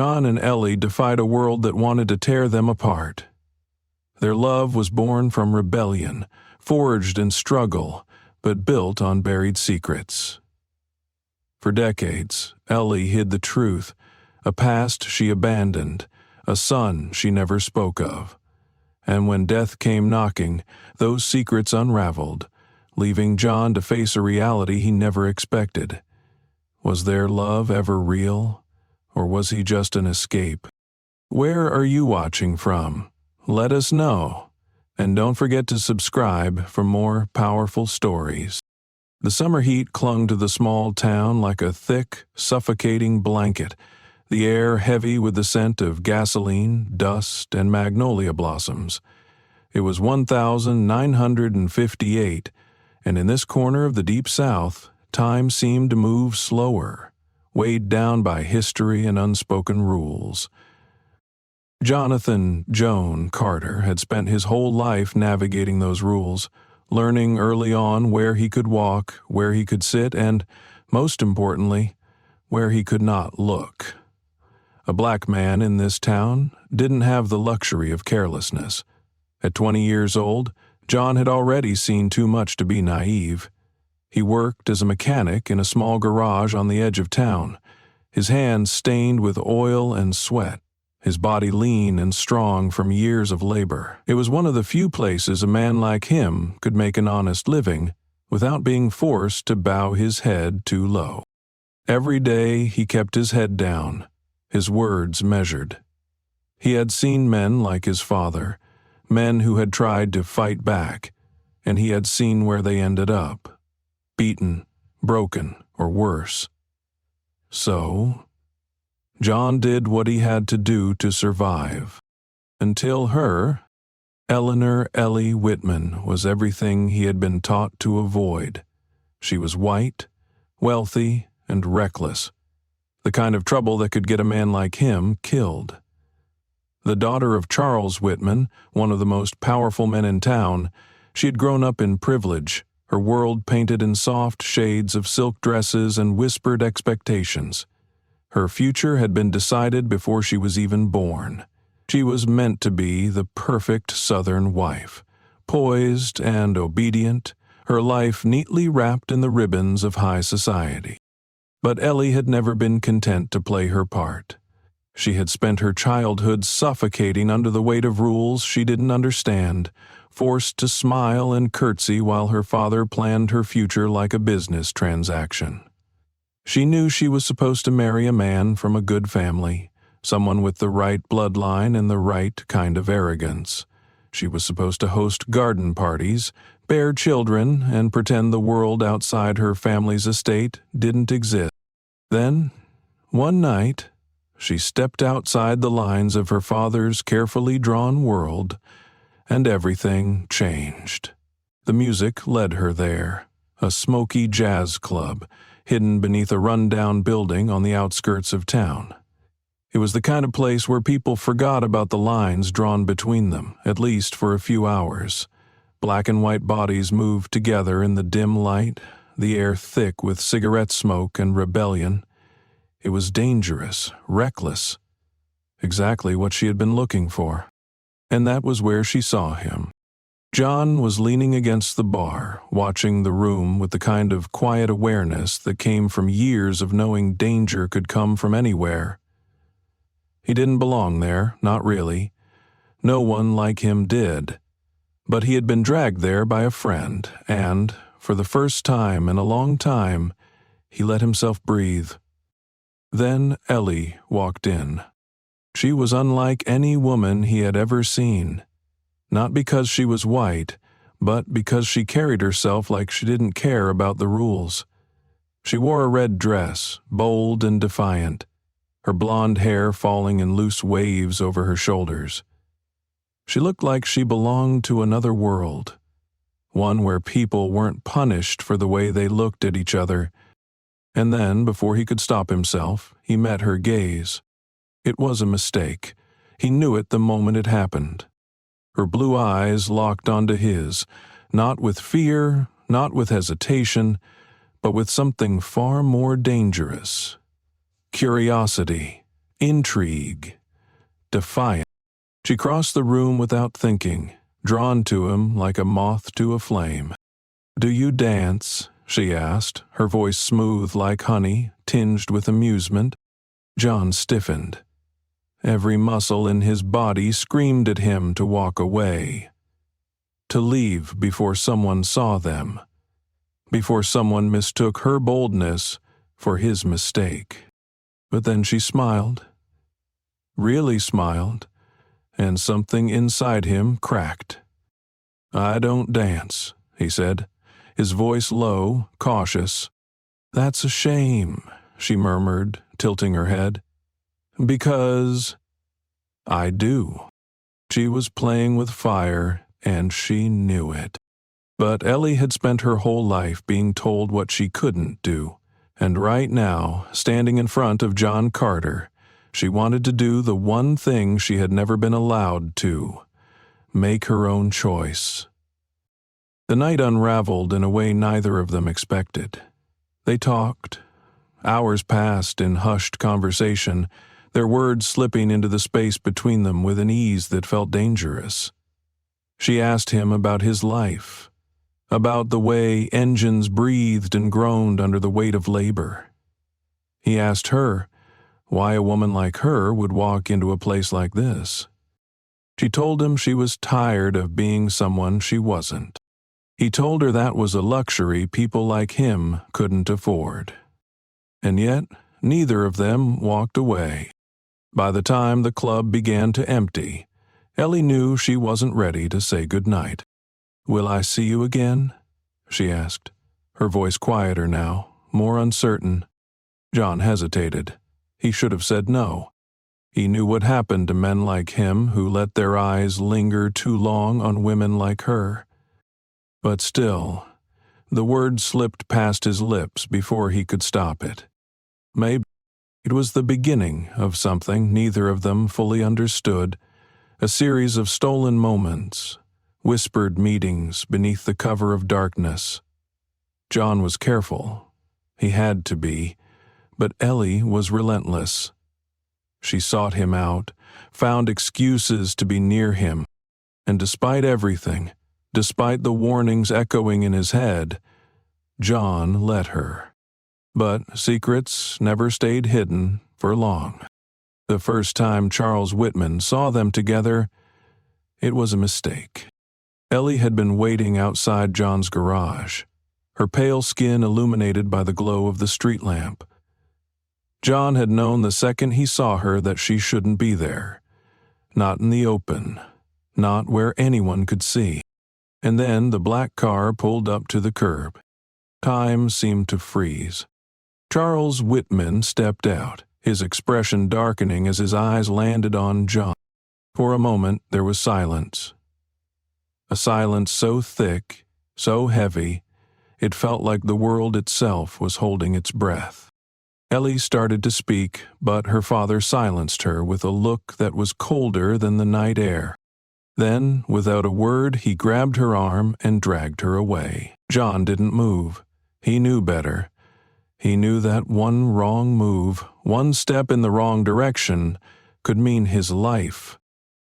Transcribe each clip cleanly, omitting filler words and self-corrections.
John and Ellie defied a world that wanted to tear them apart. Their love was born from rebellion, forged in struggle, but built on buried secrets. For decades, Ellie hid the truth, a past she abandoned, a son she never spoke of. And when death came knocking, those secrets unraveled, leaving John to face a reality he never expected. Was their love ever real, or was he just an escape? Where are you watching from? Let us know, and don't forget to subscribe for more powerful stories. The summer heat clung to the small town like a thick, suffocating blanket, the air heavy with the scent of gasoline, dust, and magnolia blossoms. It was 1958, and in this corner of the Deep South, time seemed to move slower, weighed down by history and unspoken rules. Jonathan Joan Carter had spent his whole life navigating those rules, learning early on where he could walk, where he could sit, and, most importantly, where he could not look. A black man in this town didn't have the luxury of carelessness. At 20 years old, John had already seen too much to be naive. He worked as a mechanic in a small garage on the edge of town, his hands stained with oil and sweat, his body lean and strong from years of labor. It was one of the few places a man like him could make an honest living without being forced to bow his head too low. Every day he kept his head down, his words measured. He had seen men like his father, men who had tried to fight back, and he had seen where they ended up, beaten, broken, or worse. So, John did what he had to do to survive. Until her, Eleanor Ellie Whitman was everything he had been taught to avoid. She was white, wealthy, and reckless, the kind of trouble that could get a man like him killed. The daughter of Charles Whitman, one of the most powerful men in town, she had grown up in privilege, her world painted in soft shades of silk dresses and whispered expectations. Her future had been decided before she was even born. She was meant to be the perfect Southern wife, poised and obedient, her life neatly wrapped in the ribbons of high society. But Ellie had never been content to play her part. She had spent her childhood suffocating under the weight of rules she didn't understand, forced to smile and curtsy while her father planned her future like a business transaction. She knew she was supposed to marry a man from a good family, someone with the right bloodline and the right kind of arrogance. She was supposed to host garden parties, bear children, and pretend the world outside her family's estate didn't exist. Then, one night, she stepped outside the lines of her father's carefully drawn world, and everything changed. The music led her there, a smoky jazz club, hidden beneath a run-down building on the outskirts of town. It was the kind of place where people forgot about the lines drawn between them, at least for a few hours. Black and white bodies moved together in the dim light, the air thick with cigarette smoke and rebellion. It was dangerous, reckless, exactly what she had been looking for. And that was where she saw him. John was leaning against the bar, watching the room with the kind of quiet awareness that came from years of knowing danger could come from anywhere. He didn't belong there, not really. No one like him did. But he had been dragged there by a friend, and, for the first time in a long time, he let himself breathe. Then Ellie walked in. She was unlike any woman he had ever seen. Not because she was white, but because she carried herself like she didn't care about the rules. She wore a red dress, bold and defiant, her blonde hair falling in loose waves over her shoulders. She looked like she belonged to another world, one where people weren't punished for the way they looked at each other. And then, before he could stop himself, he met her gaze. It was a mistake. He knew it the moment it happened. Her blue eyes locked onto his, not with fear, not with hesitation, but with something far more dangerous. Curiosity, intrigue, defiance. She crossed the room without thinking, drawn to him like a moth to a flame. "Do you dance?" she asked, her voice smooth like honey, tinged with amusement. John stiffened. Every muscle in his body screamed at him to walk away, to leave before someone saw them, before someone mistook her boldness for his mistake. But then she smiled, really smiled, and something inside him cracked. "I don't dance," he said, his voice low, cautious. "That's a shame," she murmured, tilting her head. "Because I do." She was playing with fire, and she knew it. But Ellie had spent her whole life being told what she couldn't do, and right now, standing in front of John Carter, she wanted to do the one thing she had never been allowed to: make her own choice. The night unraveled in a way neither of them expected. They talked. Hours passed in hushed conversation, their words slipping into the space between them with an ease that felt dangerous. She asked him about his life, about the way engines breathed and groaned under the weight of labor. He asked her why a woman like her would walk into a place like this. She told him she was tired of being someone she wasn't. He told her that was a luxury people like him couldn't afford. And yet, neither of them walked away. By the time the club began to empty, Ellie knew she wasn't ready to say goodnight. "Will I see you again?" she asked, her voice quieter now, more uncertain. John hesitated. He should have said no. He knew what happened to men like him who let their eyes linger too long on women like her. But still, the word slipped past his lips before he could stop it. Maybe it was the beginning of something neither of them fully understood, a series of stolen moments, whispered meetings beneath the cover of darkness. John was careful. He had to be. But Ellie was relentless. She sought him out, found excuses to be near him, and despite everything, despite the warnings echoing in his head, John let her. But secrets never stayed hidden for long. The first time Charles Whitman saw them together, it was a mistake. Ellie had been waiting outside John's garage, her pale skin illuminated by the glow of the street lamp. John had known the second he saw her that she shouldn't be there. Not in the open, not where anyone could see. And then the black car pulled up to the curb. Time seemed to freeze. Charles Whitman stepped out, his expression darkening as his eyes landed on John. For a moment there was silence. A silence so thick, so heavy, it felt like the world itself was holding its breath. Ellie started to speak, but her father silenced her with a look that was colder than the night air. Then, without a word, he grabbed her arm and dragged her away. John didn't move. He knew better. He knew that one wrong move, one step in the wrong direction, could mean his life.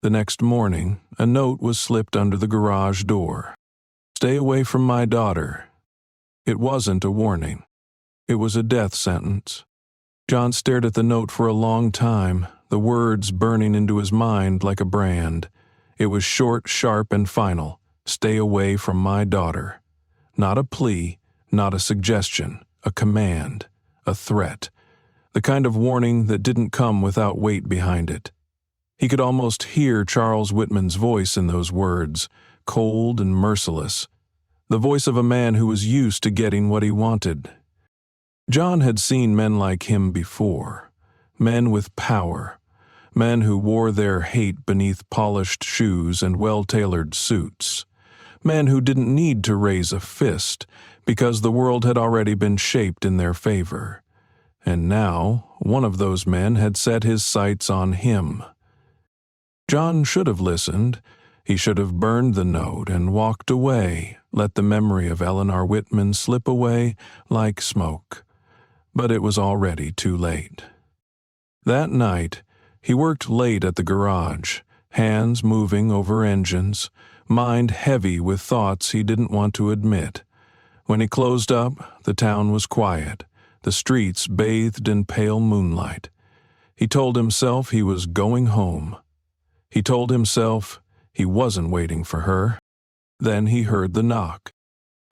The next morning, a note was slipped under the garage door. "Stay away from my daughter." It wasn't a warning. It was a death sentence. John stared at the note for a long time, the words burning into his mind like a brand. It was short, sharp, and final. "Stay away from my daughter." Not a plea, not a suggestion, a command, a threat. The kind of warning that didn't come without weight behind it. He could almost hear Charles Whitman's voice in those words, cold and merciless. The voice of a man who was used to getting what he wanted. John had seen men like him before, men with power, men who wore their hate beneath polished shoes and well-tailored suits, men who didn't need to raise a fist because the world had already been shaped in their favor. And now, one of those men had set his sights on him. John should have listened. He should have burned the note and walked away, let the memory of Eleanor Whitman slip away like smoke. But it was already too late. That night, he worked late at the garage, hands moving over engines, mind heavy with thoughts he didn't want to admit. When he closed up, the town was quiet, the streets bathed in pale moonlight. He told himself he was going home. He told himself he wasn't waiting for her. Then he heard the knock.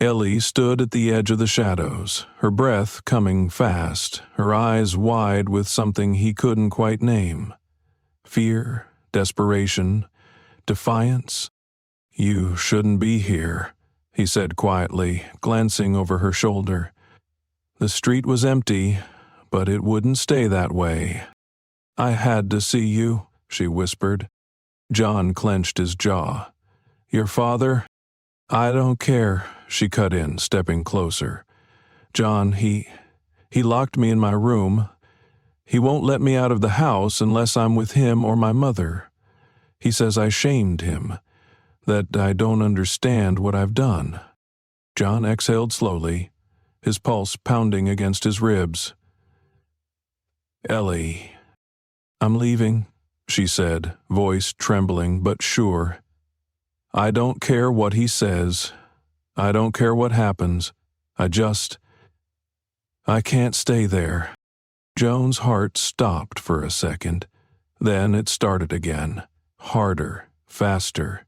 Ellie stood at the edge of the shadows, her breath coming fast, her eyes wide with something he couldn't quite name. Fear, desperation, defiance. "You shouldn't be here," he said quietly, glancing over her shoulder. The street was empty, but it wouldn't stay that way. "I had to see you," she whispered. John clenched his jaw. "Your father?" "I don't care," she cut in, stepping closer. "John, he locked me in my room. He won't let me out of the house unless I'm with him or my mother. He says I shamed him, that I don't understand what I've done." John exhaled slowly, his pulse pounding against his ribs. "Ellie." "I'm leaving," she said, voice trembling but sure. "I don't care what he says. I don't care what happens. I can't stay there." Joan's heart stopped for a second. Then it started again, harder, faster.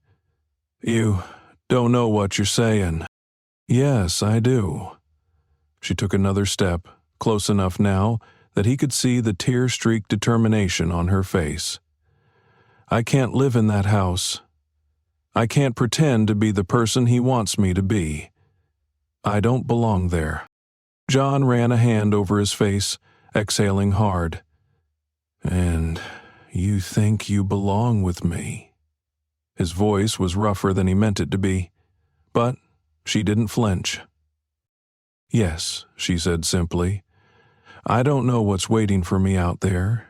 "You don't know what you're saying." "Yes, I do." She took another step, close enough now that he could see the tear-streaked determination on her face. "I can't live in that house. I can't pretend to be the person he wants me to be. I don't belong there." John ran a hand over his face, exhaling hard. "And you think you belong with me?" His voice was rougher than he meant it to be, but she didn't flinch. "Yes," she said simply. "I don't know what's waiting for me out there,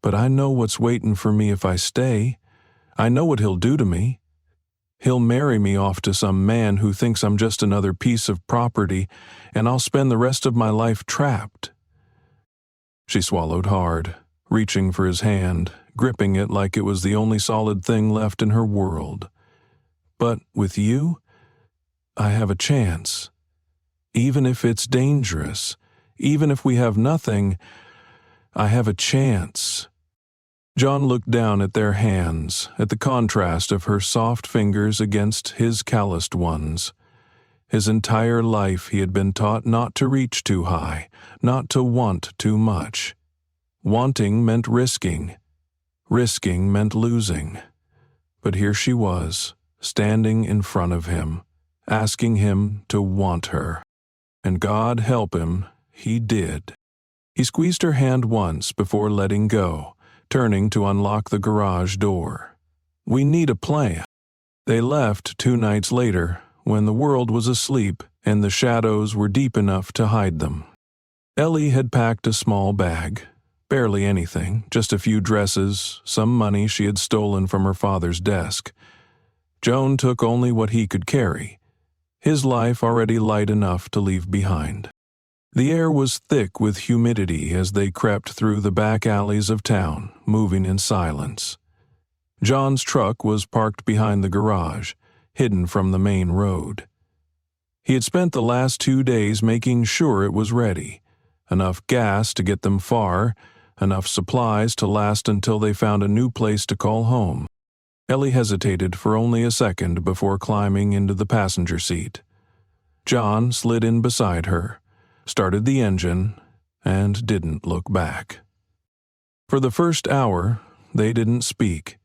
but I know what's waiting for me if I stay. I know what he'll do to me. He'll marry me off to some man who thinks I'm just another piece of property, and I'll spend the rest of my life trapped." She swallowed hard, reaching for his hand, gripping it like it was the only solid thing left in her world. "But with you, I have a chance. Even if it's dangerous, even if we have nothing, I have a chance." John looked down at their hands, at the contrast of her soft fingers against his calloused ones. His entire life he had been taught not to reach too high, not to want too much. Wanting meant risking. Risking meant losing. But here she was, standing in front of him, asking him to want her. And God help him, he did. He squeezed her hand once before letting go, turning to unlock the garage door. "We need a plan." They left 2 nights later, when the world was asleep and the shadows were deep enough to hide them. Ellie had packed a small bag, barely anything, just a few dresses, some money she had stolen from her father's desk. Joan took only what he could carry, his life already light enough to leave behind. The air was thick with humidity as they crept through the back alleys of town, moving in silence. John's truck was parked behind the garage, hidden from the main road. He had spent the last 2 days making sure it was ready, enough gas to get them far, enough supplies to last until they found a new place to call home. Ellie hesitated for only a second before climbing into the passenger seat. John slid in beside her, started the engine, and didn't look back. For the first hour, they didn't speak.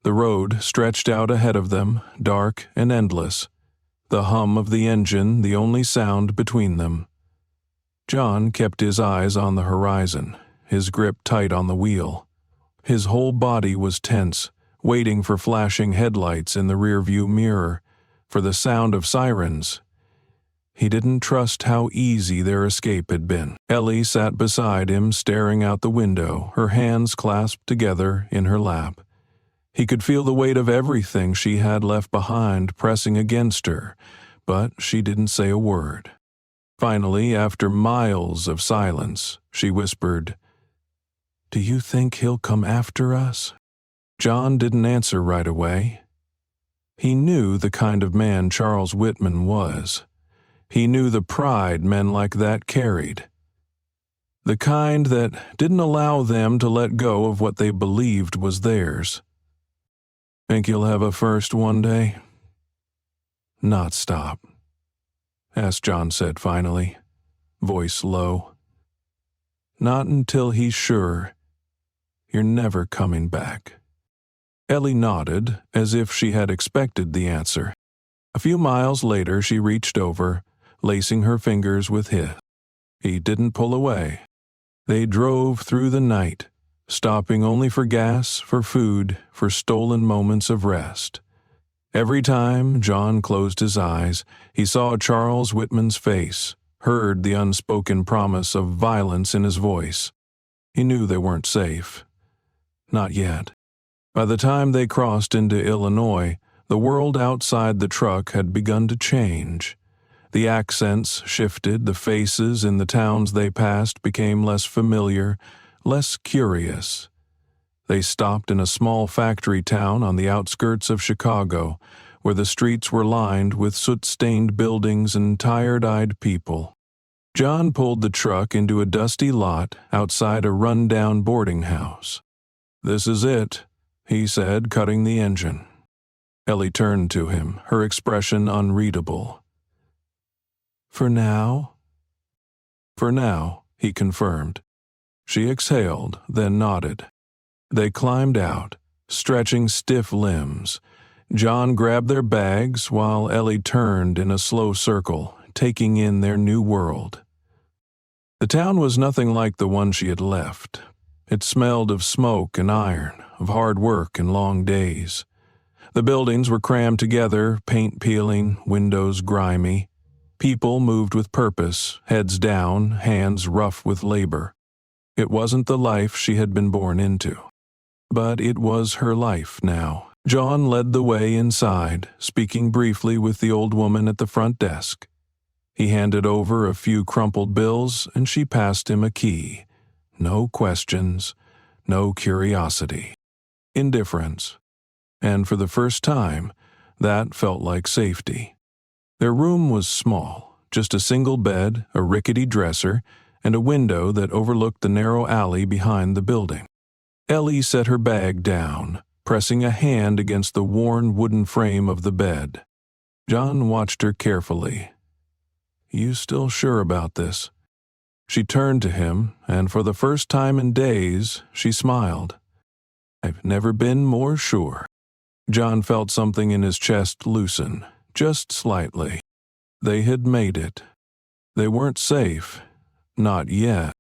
The road stretched out ahead of them, dark and endless, the hum of the engine the only sound between them. John kept his eyes on the horizon, his grip tight on the wheel. His whole body was tense, waiting for flashing headlights in the rearview mirror, for the sound of sirens. He didn't trust how easy their escape had been. Ellie sat beside him, staring out the window, her hands clasped together in her lap. He could feel the weight of everything she had left behind pressing against her, but she didn't say a word. Finally, after miles of silence, she whispered, "Do you think he'll come after us?" John didn't answer right away. He knew the kind of man Charles Whitman was. He knew the pride men like that carried. The kind that didn't allow them to let go of what they believed was theirs. "Think you'll have a first one day?" "Not stop?" asked John said finally, voice low. "Not until he's sure you're never coming back." Ellie nodded, as if she had expected the answer. A few miles later she reached over, lacing her fingers with his. He didn't pull away. They drove through the night, stopping only for gas, for food, for stolen moments of rest. Every time John closed his eyes, he saw Charles Whitman's face, heard the unspoken promise of violence in his voice. He knew they weren't safe. Not yet. By the time they crossed into Illinois, the world outside the truck had begun to change. The accents shifted, the faces in the towns they passed became less familiar, less curious. They stopped in a small factory town on the outskirts of Chicago, where the streets were lined with soot-stained buildings and tired-eyed people. John pulled the truck into a dusty lot outside a run-down boarding house. "This is it," he said, cutting the engine. Ellie turned to him, her expression unreadable. "For now?" "For now," he confirmed. She exhaled, then nodded. They climbed out, stretching stiff limbs. John grabbed their bags while Ellie turned in a slow circle, taking in their new world. The town was nothing like the one she had left. It smelled of smoke and iron, of hard work and long days. The buildings were crammed together, paint peeling, windows grimy. People moved with purpose, heads down, hands rough with labor. It wasn't the life she had been born into. But it was her life now. John led the way inside, speaking briefly with the old woman at the front desk. He handed over a few crumpled bills, and she passed him a key. No questions, no curiosity. Indifference. And for the first time, that felt like safety. Their room was small, just a single bed, a rickety dresser, and a window that overlooked the narrow alley behind the building. Ellie set her bag down, pressing a hand against the worn wooden frame of the bed. John watched her carefully. "You still sure about this?" She turned to him, and for the first time in days, she smiled. "I've never been more sure." John felt something in his chest loosen, just slightly. They had made it. They weren't safe, not yet,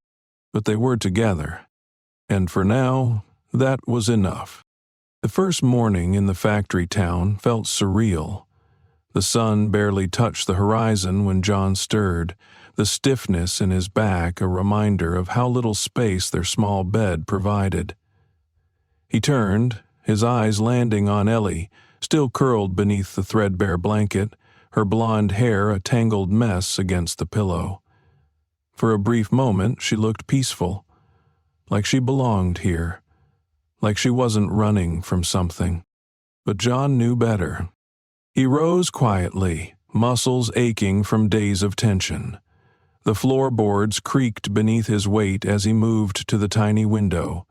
but they were together. And for now, that was enough. The first morning in the factory town felt surreal. The sun barely touched the horizon when John stirred, the stiffness in his back a reminder of how little space their small bed provided. He turned, his eyes landing on Ellie, still curled beneath the threadbare blanket, her blonde hair a tangled mess against the pillow. For a brief moment she looked peaceful, like she belonged here, like she wasn't running from something. But John knew better. He rose quietly, muscles aching from days of tension. The floorboards creaked beneath his weight as he moved to the tiny window.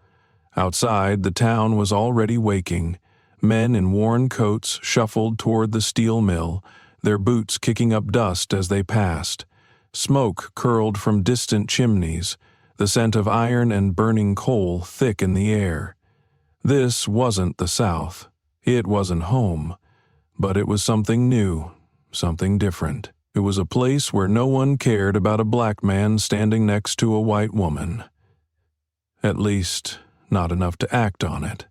Outside, the town was already waking. Men in worn coats shuffled toward the steel mill, their boots kicking up dust as they passed. Smoke curled from distant chimneys, the scent of iron and burning coal thick in the air. This wasn't the South. It wasn't home. But it was something new, something different. It was a place where no one cared about a black man standing next to a white woman. At least, not enough to act on it.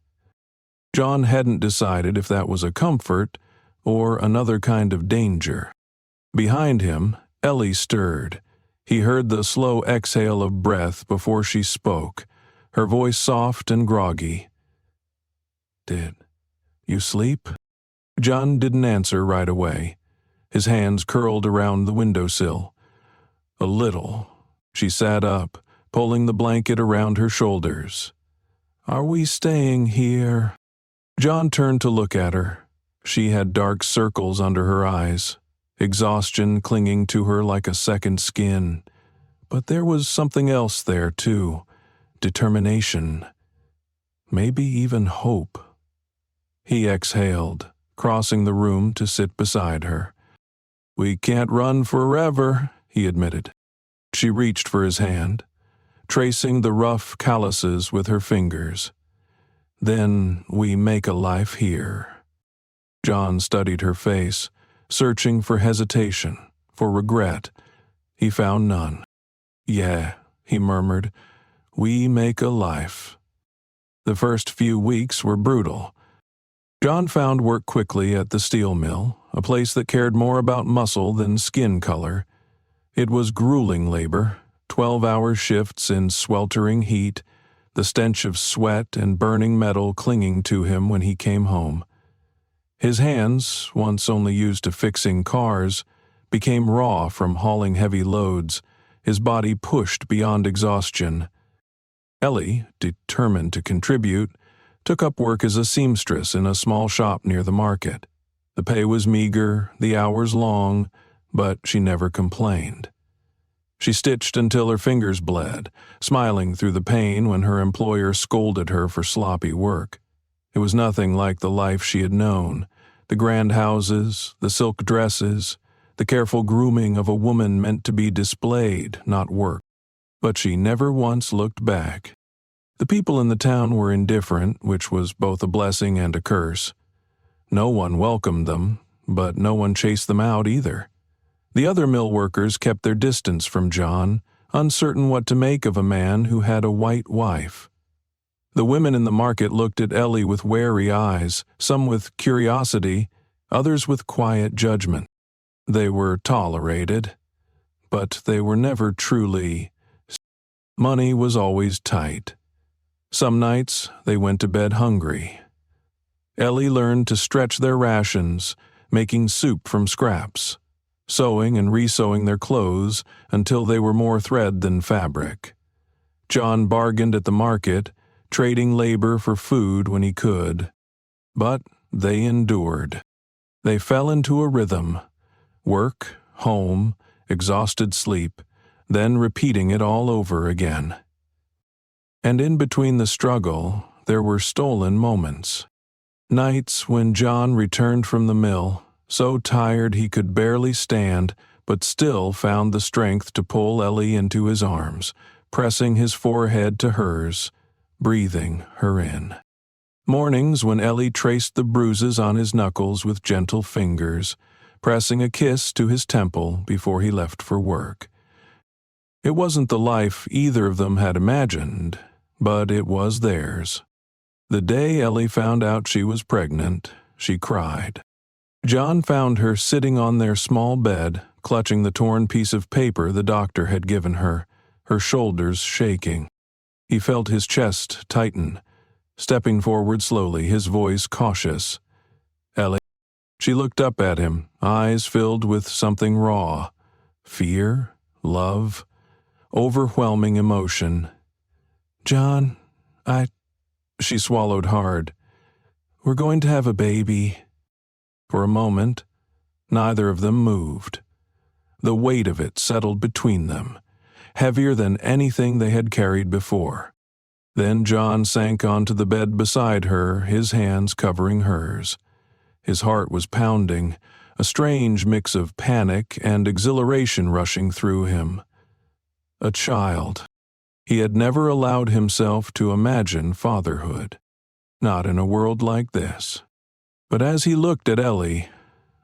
John hadn't decided if that was a comfort or another kind of danger. Behind him, Ellie stirred. He heard the slow exhale of breath before she spoke, her voice soft and groggy. "Did you sleep?" John didn't answer right away. His hands curled around the windowsill. "A little." She sat up, pulling the blanket around her shoulders. Are we staying here?" John turned to look at her. She had dark circles under her eyes, exhaustion clinging to her like a second skin. But there was something else there, too. Determination. Maybe even hope. He exhaled, crossing the room to sit beside her. "We can't run forever," he admitted. She reached for his hand, tracing the rough calluses with her fingers. "Then we make a life here." John studied her face, searching for hesitation, for regret. He found none. "Yeah," he murmured, "we make a life." The first few weeks were brutal. John found work quickly at the steel mill, a place that cared more about muscle than skin color. It was grueling labor, 12-hour shifts in sweltering heat, the stench of sweat and burning metal clinging to him when he came home. His hands, once only used to fixing cars, became raw from hauling heavy loads, his body pushed beyond exhaustion. Ellie, determined to contribute, took up work as a seamstress in a small shop near the market. The pay was meager, the hours long, but she never complained. She stitched until her fingers bled, smiling through the pain when her employer scolded her for sloppy work. It was nothing like the life she had known, the grand houses, the silk dresses, the careful grooming of a woman meant to be displayed, not worked. But she never once looked back. The people in the town were indifferent, which was both a blessing and a curse. No one welcomed them, but no one chased them out either. The other mill workers kept their distance from John, uncertain what to make of a man who had a white wife. The women in the market looked at Ellie with wary eyes, some with curiosity, others with quiet judgment. They were tolerated, but they were never truly. Money was always tight. Some nights they went to bed hungry. Ellie learned to stretch their rations, making soup from scraps, sewing and resewing their clothes until they were more thread than fabric. John bargained at the market, trading labor for food when he could. But they endured. They fell into a rhythm. Work, home, exhausted sleep, then repeating it all over again. And in between the struggle, there were stolen moments. Nights when John returned from the mill, so tired he could barely stand, but still found the strength to pull Ellie into his arms, pressing his forehead to hers, breathing her in. Mornings when Ellie traced the bruises on his knuckles with gentle fingers, pressing a kiss to his temple before he left for work. It wasn't the life either of them had imagined, but it was theirs. The day Ellie found out she was pregnant, she cried. John found her sitting on their small bed, clutching the torn piece of paper the doctor had given her, her shoulders shaking. He felt his chest tighten, stepping forward slowly, his voice cautious. "Ellie." She looked up at him, eyes filled with something raw. Fear, love, overwhelming emotion. "John, She swallowed hard. "We're going to have a baby." For a moment, neither of them moved. The weight of it settled between them, heavier than anything they had carried before. Then John sank onto the bed beside her, his hands covering hers. His heart was pounding, a strange mix of panic and exhilaration rushing through him. A child. He had never allowed himself to imagine fatherhood. Not in a world like this. But as he looked at Ellie,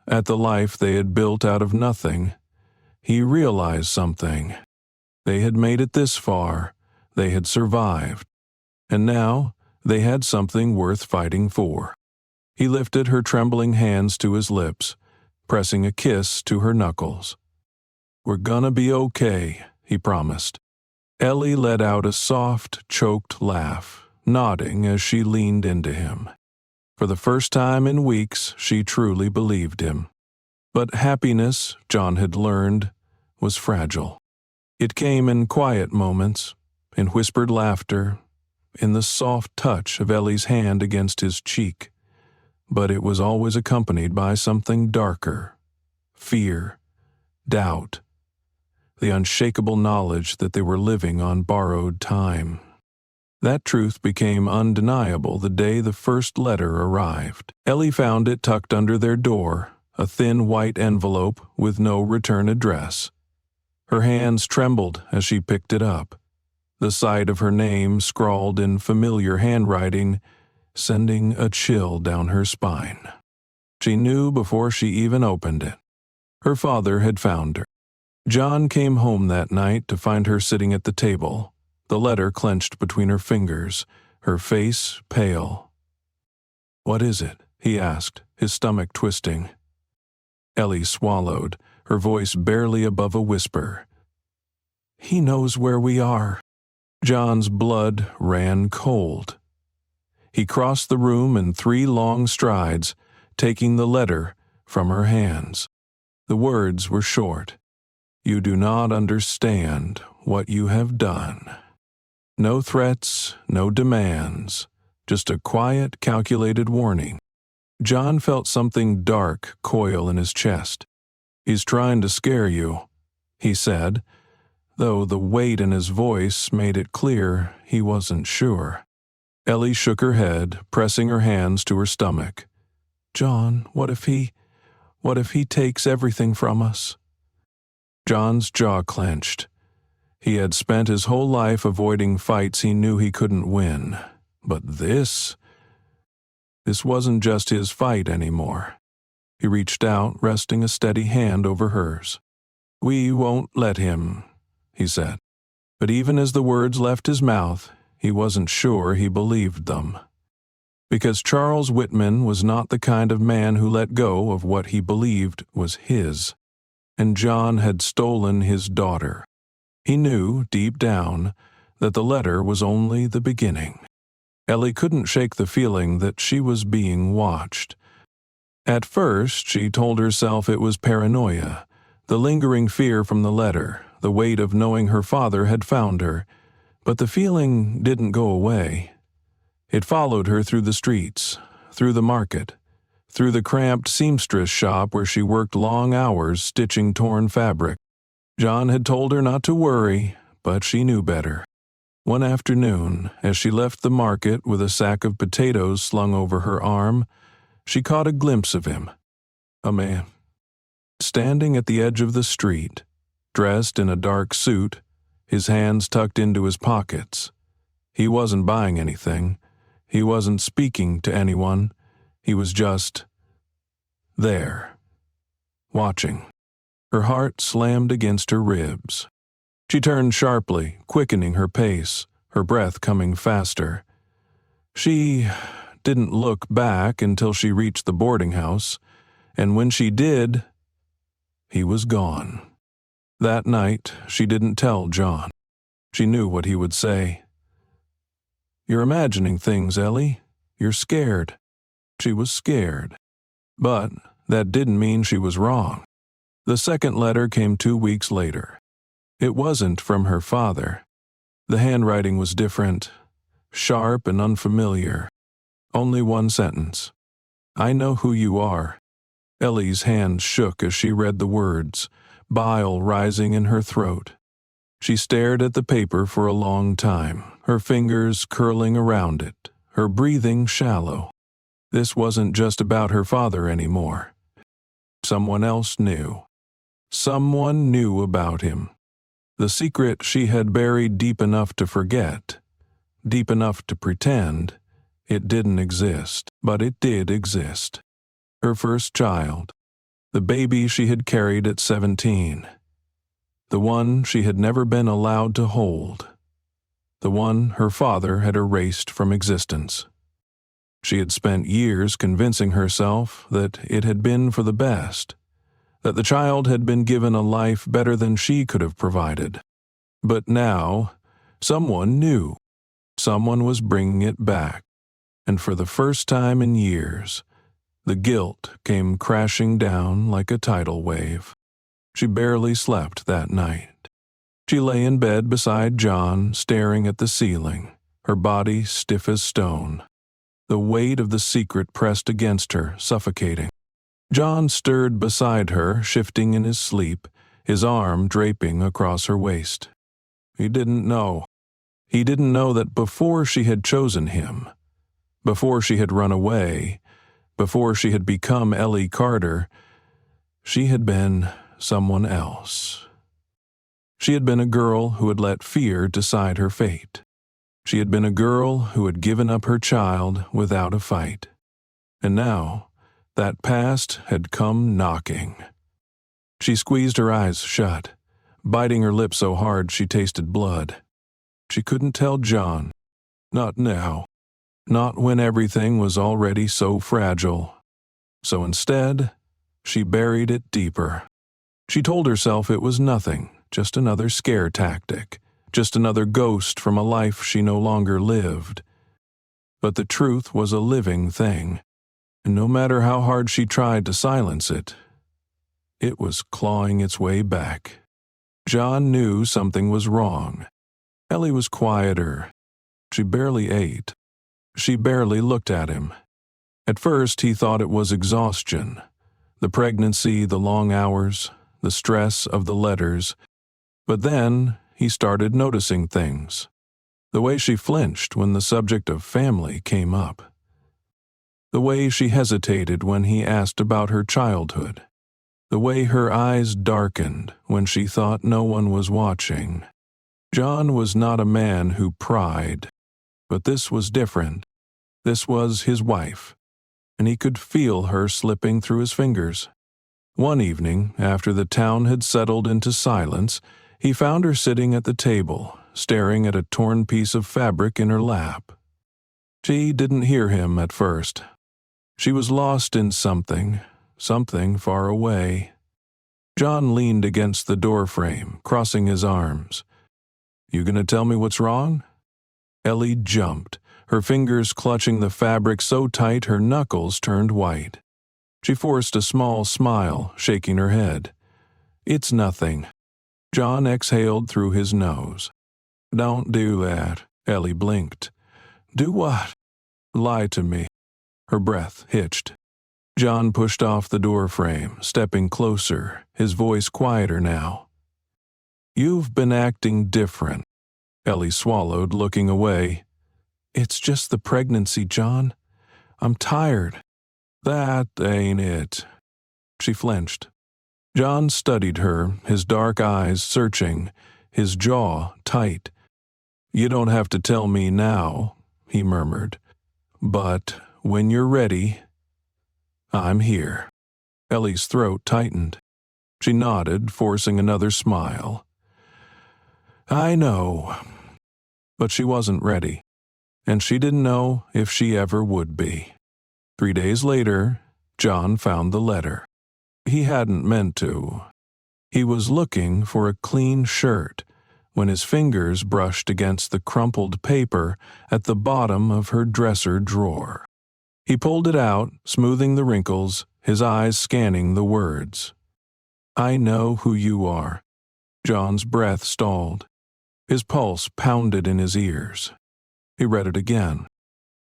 at the life they had built out of nothing, he realized something. They had made it this far, they had survived, and now they had something worth fighting for. He lifted her trembling hands to his lips, pressing a kiss to her knuckles. "We're gonna be okay," he promised. Ellie let out a soft, choked laugh, nodding as she leaned into him. For the first time in weeks, she truly believed him. But happiness, John had learned, was fragile. It came in quiet moments, in whispered laughter, in the soft touch of Ellie's hand against his cheek, but it was always accompanied by something darker: fear, doubt, the unshakable knowledge that they were living on borrowed time. That truth became undeniable the day the first letter arrived. Ellie found it tucked under their door, a thin white envelope with no return address. Her hands trembled as she picked it up, the sight of her name scrawled in familiar handwriting sending a chill down her spine. She knew before she even opened it. Her father had found her. John came home that night to find her sitting at the table, the letter clenched between her fingers, her face pale. "What is it?" he asked, his stomach twisting. Ellie swallowed, her voice barely above a whisper. "He knows where we are." John's blood ran cold. He crossed the room in 3 long strides, taking the letter from her hands. The words were short. "You do not understand what you have done." No threats, no demands, just a quiet, calculated warning. John felt something dark coil in his chest. "He's trying to scare you," he said, though the weight in his voice made it clear he wasn't sure. Ellie shook her head, pressing her hands to her stomach. "John, what if he takes everything from us?" John's jaw clenched. He had spent his whole life avoiding fights he knew he couldn't win. But this wasn't just his fight anymore. He reached out, resting a steady hand over hers. "We won't let him," he said. But even as the words left his mouth, he wasn't sure he believed them. Because Charles Whitman was not the kind of man who let go of what he believed was his. And John had stolen his daughter. He knew, deep down, that the letter was only the beginning. Ellie couldn't shake the feeling that she was being watched. At first, she told herself it was paranoia, the lingering fear from the letter, the weight of knowing her father had found her. But the feeling didn't go away. It followed her through the streets, through the market, through the cramped seamstress shop where she worked long hours stitching torn fabric. John had told her not to worry, but she knew better. One afternoon, as she left the market with a sack of potatoes slung over her arm, she caught a glimpse of him. A man. Standing at the edge of the street, dressed in a dark suit, his hands tucked into his pockets. He wasn't buying anything. He wasn't speaking to anyone. He was just there, watching. Her heart slammed against her ribs. She turned sharply, quickening her pace, her breath coming faster. She didn't look back until she reached the boarding house, and when she did, he was gone. That night, she didn't tell John. She knew what he would say. "You're imagining things, Ellie. You're scared." She was scared. But that didn't mean she was wrong. The second letter came 2 weeks later. It wasn't from her father. The handwriting was different, sharp and unfamiliar. Only one sentence. "I know who you are." Ellie's hands shook as she read the words, bile rising in her throat. She stared at the paper for a long time, her fingers curling around it, her breathing shallow. This wasn't just about her father anymore. Someone else knew. Someone knew about him. The secret she had buried deep enough to forget, deep enough to pretend it didn't exist, but it did exist. Her first child, the baby she had carried at 17, the one she had never been allowed to hold, the one her father had erased from existence. She had spent years convincing herself that it had been for the best, that the child had been given a life better than she could have provided. But now, someone knew. Someone was bringing it back. And for the first time in years, the guilt came crashing down like a tidal wave. She barely slept that night. She lay in bed beside John, staring at the ceiling, her body stiff as stone. The weight of the secret pressed against her, suffocating. John stirred beside her, shifting in his sleep, his arm draping across her waist. He didn't know. He didn't know that before she had chosen him, before she had run away, before she had become Ellie Carter, she had been someone else. She had been a girl who had let fear decide her fate. She had been a girl who had given up her child without a fight. And now, that past had come knocking. She squeezed her eyes shut, biting her lip so hard she tasted blood. She couldn't tell John. Not now. Not when everything was already so fragile. So instead, she buried it deeper. She told herself it was nothing, just another scare tactic, just another ghost from a life she no longer lived. But the truth was a living thing, and no matter how hard she tried to silence it, it was clawing its way back. John knew something was wrong. Ellie was quieter. She barely ate. She barely looked at him. At first he thought it was exhaustion. The pregnancy, the long hours, the stress of the letters. But then he started noticing things. The way she flinched when the subject of family came up. The way she hesitated when he asked about her childhood. The way her eyes darkened when she thought no one was watching. John was not a man who pried, but this was different. This was his wife, and he could feel her slipping through his fingers. One evening, after the town had settled into silence, he found her sitting at the table, staring at a torn piece of fabric in her lap. She didn't hear him at first. She was lost in something far away. John leaned against the doorframe, crossing his arms. "You gonna tell me what's wrong?" Ellie jumped, her fingers clutching the fabric so tight her knuckles turned white. She forced a small smile, shaking her head. "It's nothing." John exhaled through his nose. "Don't do that," Ellie blinked. "Do what?" "Lie to me." Her breath hitched. John pushed off the doorframe, stepping closer, his voice quieter now. "You've been acting different." Ellie swallowed, looking away. "It's just the pregnancy, John. I'm tired." "That ain't it." She flinched. John studied her, his dark eyes searching, his jaw tight. "You don't have to tell me now," he murmured. "But when you're ready, I'm here." Ellie's throat tightened. She nodded, forcing another smile. "I know." But she wasn't ready, and she didn't know if she ever would be. 3 days later, John found the letter. He hadn't meant to. He was looking for a clean shirt when his fingers brushed against the crumpled paper at the bottom of her dresser drawer. He pulled it out, smoothing the wrinkles, his eyes scanning the words. "I know who you are." John's breath stalled. His pulse pounded in his ears. He read it again,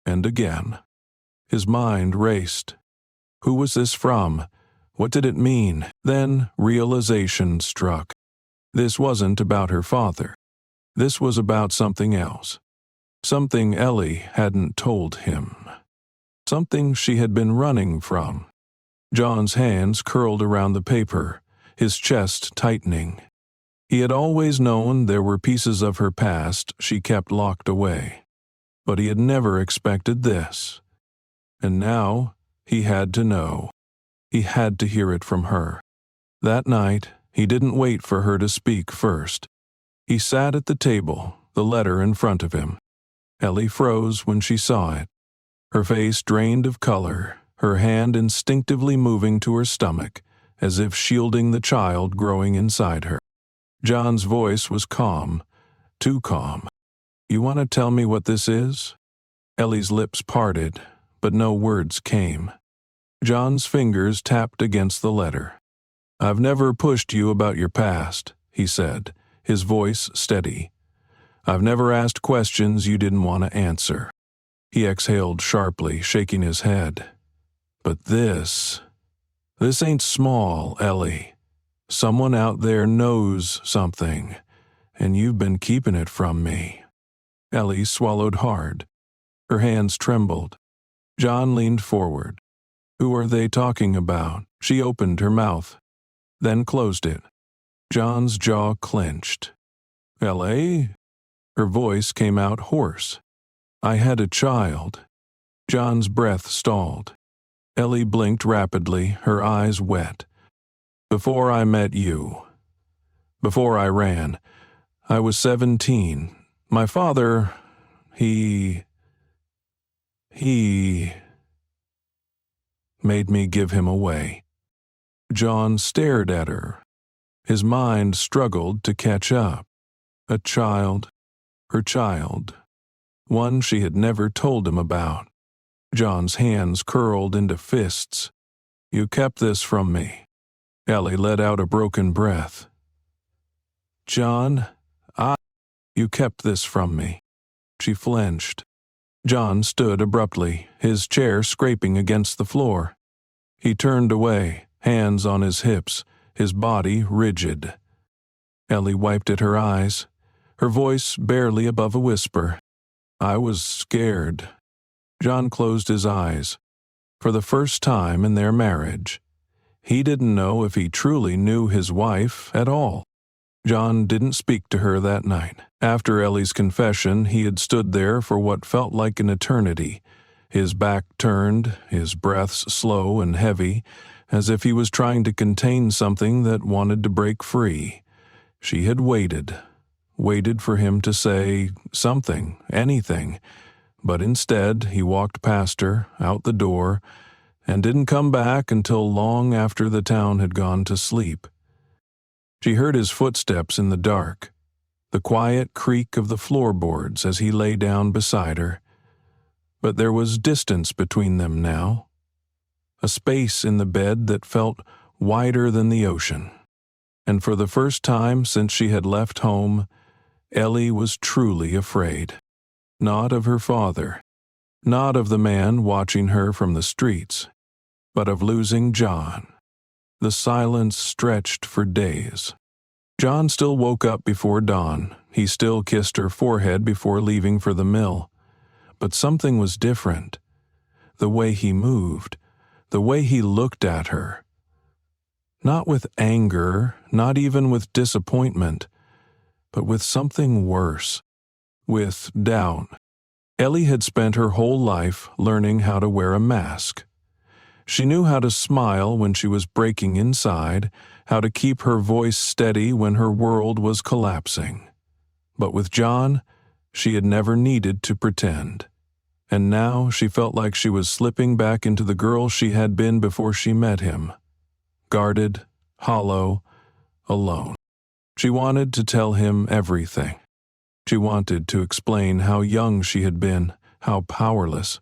and again. His mind raced. Who was this from? What did it mean? Then realization struck. This wasn't about her father. This was about something else. Something Ellie hadn't told him. Something she had been running from. John's hands curled around the paper, his chest tightening. He had always known there were pieces of her past she kept locked away. But he had never expected this. And now he had to know. He had to hear it from her. That night, he didn't wait for her to speak first. He sat at the table, the letter in front of him. Ellie froze when she saw it. Her face drained of color, her hand instinctively moving to her stomach, as if shielding the child growing inside her. John's voice was calm, too calm. "You want to tell me what this is?" Ellie's lips parted, but no words came. John's fingers tapped against the letter. "I've never pushed you about your past," he said, his voice steady. I've never asked questions you didn't want to answer." He exhaled sharply, shaking his head. "But this ain't small, Ellie. Someone out there knows something, and you've been keeping it from me." Ellie swallowed hard. Her hands trembled. John leaned forward. "Who are they talking about?" She opened her mouth, then closed it. John's jaw clenched. "Ellie?" Her voice came out hoarse. "I had a child." John's breath stalled. Ellie blinked rapidly, her eyes wet. "Before I met you. Before I ran. I was 17. My father, he made me give him away." John stared at her. His mind struggled to catch up. A child, her child, one she had never told him about. John's hands curled into fists. "You kept this from me." Ellie let out a broken breath. "John, you kept this from me." She flinched. John stood abruptly, his chair scraping against the floor. He turned away, hands on his hips, his body rigid. Ellie wiped at her eyes, her voice barely above a whisper. "I was scared." John closed his eyes. For the first time in their marriage, he didn't know if he truly knew his wife at all. John didn't speak to her that night. After Ellie's confession, he had stood there for what felt like an eternity, his back turned, his breaths slow and heavy, as if he was trying to contain something that wanted to break free. She had waited for him to say something, anything, but instead he walked past her, out the door, and didn't come back until long after the town had gone to sleep. She heard his footsteps in the dark, the quiet creak of the floorboards as he lay down beside her. But there was distance between them now, a space in the bed that felt wider than the ocean. And for the first time since she had left home, Ellie was truly afraid. Not of her father, not of the man watching her from the streets, but of losing John. The silence stretched for days. John still woke up before dawn. He still kissed her forehead before leaving for the mill. But something was different. The way he moved, the way he looked at her. Not with anger, not even with disappointment, but with something worse, with doubt. Ellie had spent her whole life learning how to wear a mask. She knew how to smile when she was breaking inside, how to keep her voice steady when her world was collapsing. But with John, she had never needed to pretend. And now she felt like she was slipping back into the girl she had been before she met him. Guarded, hollow, alone. She wanted to tell him everything. She wanted to explain how young she had been, how powerless,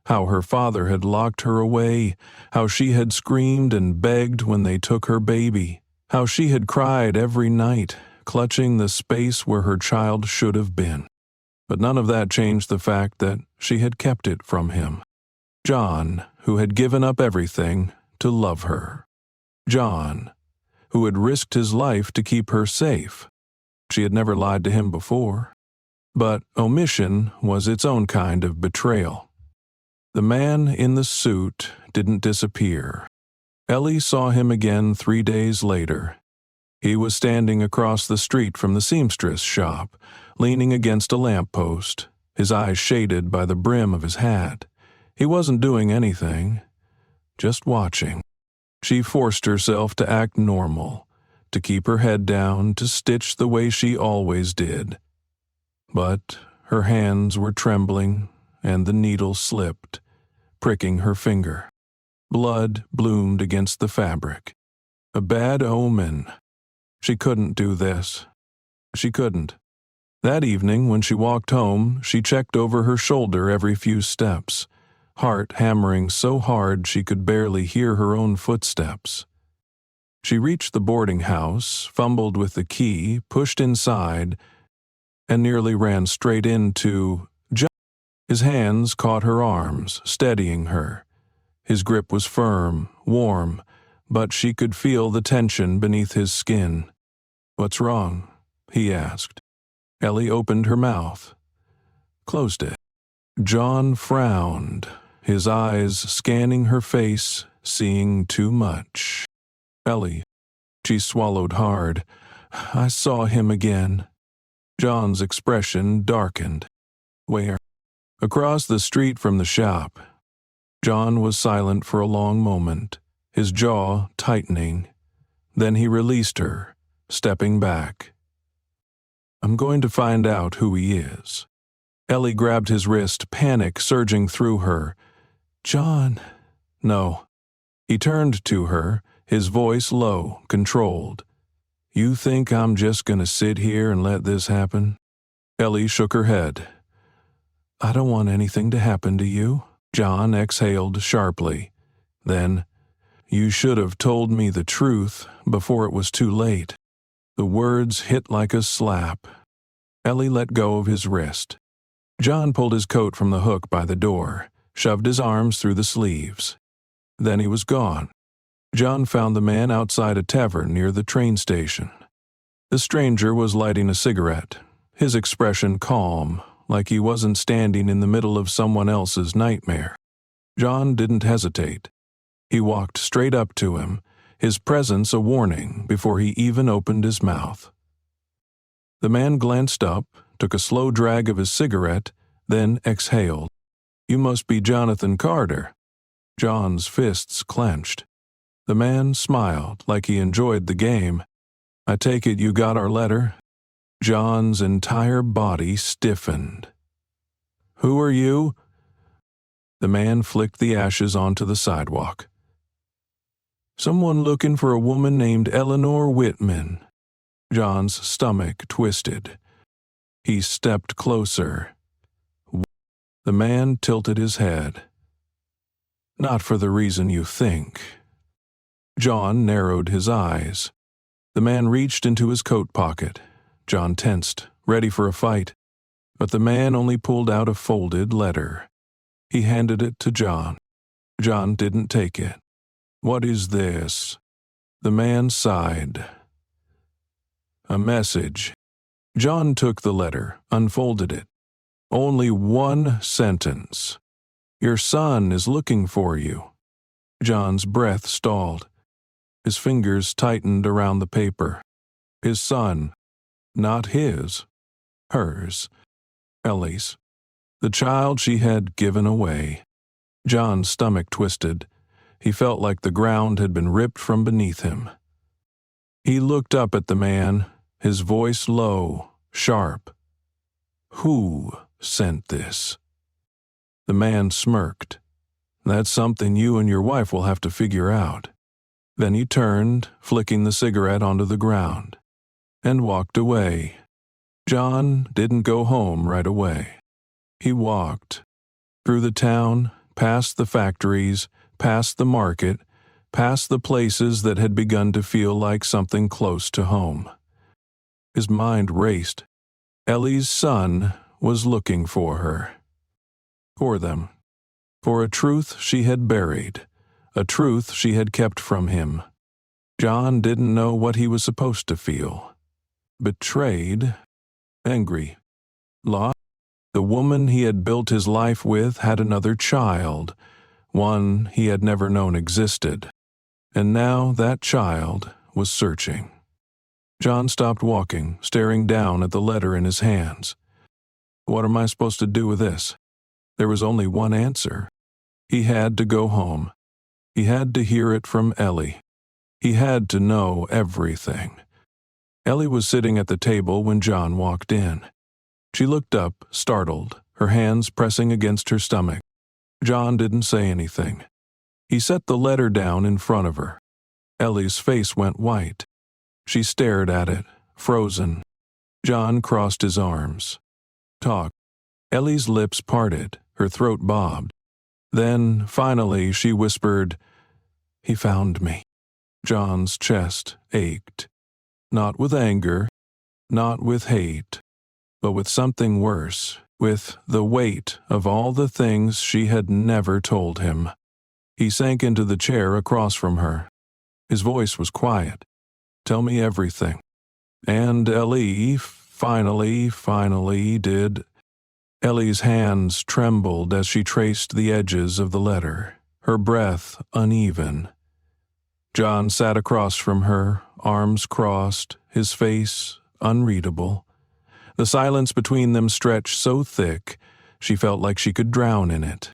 how her father had locked her away, how she had screamed and begged when they took her baby, how she had cried every night, clutching the space where her child should have been. But none of that changed the fact that she had kept it from him. John, who had given up everything to love her. John, who had risked his life to keep her safe. She had never lied to him before. But omission was its own kind of betrayal. The man in the suit didn't disappear. Ellie saw him again 3 days later. He was standing across the street from the seamstress shop, leaning against a lamppost, his eyes shaded by the brim of his hat. He wasn't doing anything, just watching. She forced herself to act normal, to keep her head down, to stitch the way she always did. But her hands were trembling, and the needle slipped, pricking her finger. Blood bloomed against the fabric. A bad omen. She couldn't do this. She couldn't. That evening, when she walked home, she checked over her shoulder every few steps, heart hammering so hard she could barely hear her own footsteps. She reached the boarding house, fumbled with the key, pushed inside, and nearly ran straight into John. His hands caught her arms, steadying her. His grip was firm, warm, but she could feel the tension beneath his skin. "What's wrong?" he asked. Ellie opened her mouth, closed it. John frowned, his eyes scanning her face, seeing too much. "Ellie," she swallowed hard. "I saw him again." John's expression darkened. "Where?" "Across the street from the shop." John was silent for a long moment, his jaw tightening. Then he released her, stepping back. "I'm going to find out who he is." Ellie grabbed his wrist, panic surging through her. "John." "No." He turned to her, his voice low, controlled. "You think I'm just going to sit here and let this happen?" Ellie shook her head. "I don't want anything to happen to you." John exhaled sharply. Then, "You should have told me the truth before it was too late." The words hit like a slap. Ellie let go of his wrist. John pulled his coat from the hook by the door, shoved his arms through the sleeves. Then he was gone. John found the man outside a tavern near the train station. The stranger was lighting a cigarette, his expression calm, like he wasn't standing in the middle of someone else's nightmare. John didn't hesitate. He walked straight up to him, his presence a warning before he even opened his mouth. The man glanced up, took a slow drag of his cigarette, then exhaled. "You must be Jonathan Carter." John's fists clenched. The man smiled like he enjoyed the game. "I take it you got our letter?" John's entire body stiffened. "Who are you?" The man flicked the ashes onto the sidewalk. "Someone looking for a woman named Eleanor Whitman." John's stomach twisted. He stepped closer. The man tilted his head. "Not for the reason you think." John narrowed his eyes. The man reached into his coat pocket. John tensed, ready for a fight. But the man only pulled out a folded letter. He handed it to John. John didn't take it. "What is this?" The man sighed. "A message." John took the letter, unfolded it. Only one sentence. "Your son is looking for you." John's breath stalled. His fingers tightened around the paper. His son. Not his. Hers. Ellie's. The child she had given away. John's stomach twisted. He felt like the ground had been ripped from beneath him. He looked up at the man, his voice low, sharp. "Who sent this?" The man smirked. "That's something you and your wife will have to figure out." Then he turned, flicking the cigarette onto the ground, and walked away. John didn't go home right away. He walked through the town, past the factories, past the market, past the places that had begun to feel like something close to home. His mind raced. Ellie's son was looking for her. For them. For a truth she had buried, a truth she had kept from him. John didn't know what he was supposed to feel. Betrayed, angry, lost. The woman he had built his life with had another child, one he had never known existed. And now that child was searching. John stopped walking, staring down at the letter in his hands. What am I supposed to do with this? There was only one answer. He had to go home. He had to hear it from Ellie. He had to know everything. Ellie was sitting at the table when John walked in. She looked up, startled, her hands pressing against her stomach. John didn't say anything. He set the letter down in front of her. Ellie's face went white. She stared at it, frozen. John crossed his arms. "Talk." Ellie's lips parted, her throat bobbed. Then, finally, she whispered, "He found me." John's chest ached. Not with anger, not with hate, but with something worse, with the weight of all the things she had never told him. He sank into the chair across from her. His voice was quiet. "Tell me everything." And Ellie finally did. Ellie's hands trembled as she traced the edges of the letter, her breath uneven. John sat across from her, arms crossed, his face unreadable. The silence between them stretched so thick, she felt like she could drown in it.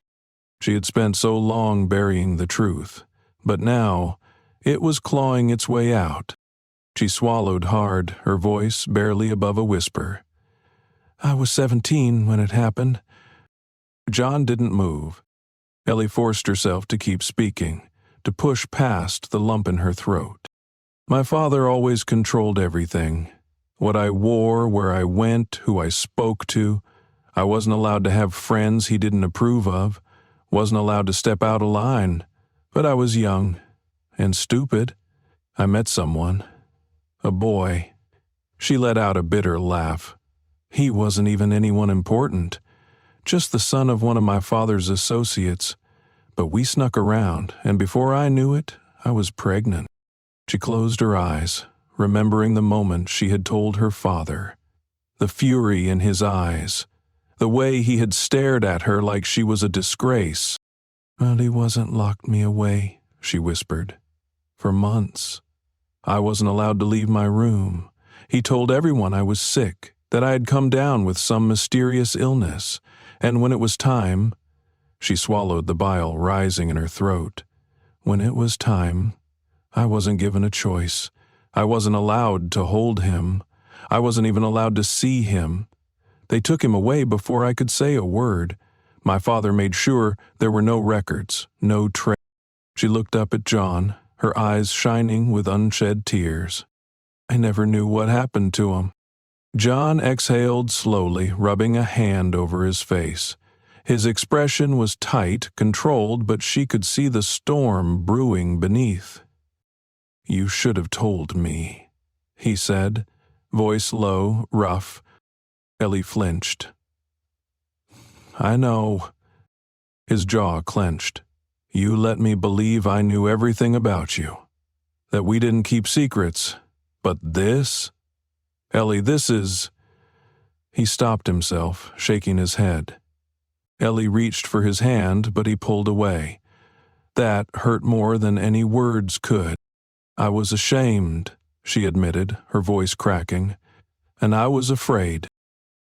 She had spent so long burying the truth, but now it was clawing its way out. She swallowed hard, her voice barely above a whisper. "I was 17 when it happened." John didn't move. Ellie forced herself to keep speaking, to push past the lump in her throat. "My father always controlled everything. What I wore, where I went, who I spoke to. I wasn't allowed to have friends he didn't approve of, wasn't allowed to step out of line. But I was young and stupid. I met someone. A boy." She let out a bitter laugh. "He wasn't even anyone important. Just the son of one of my father's associates. But we snuck around, and before I knew it, I was pregnant." She closed her eyes, remembering the moment she had told her father. The fury in his eyes. The way he had stared at her like she was a disgrace. "Well, he wasn't locked me away," she whispered. "For months. I wasn't allowed to leave my room. He told everyone I was sick, that I had come down with some mysterious illness, and when it was time—" She swallowed the bile rising in her throat. "When it was time, I wasn't given a choice. I wasn't allowed to hold him. I wasn't even allowed to see him. They took him away before I could say a word. My father made sure there were no records, no trace." She looked up at John, her eyes shining with unshed tears. "I never knew what happened to him." John exhaled slowly, rubbing a hand over his face. His expression was tight, controlled, but she could see the storm brewing beneath. "You should have told me," he said, voice low, rough. Ellie flinched. "I know." His jaw clenched. "You let me believe I knew everything about you. That we didn't keep secrets. But this? Ellie, this is—" He stopped himself, shaking his head. Ellie reached for his hand, but he pulled away. That hurt more than any words could. "I was ashamed," she admitted, her voice cracking. "And I was afraid."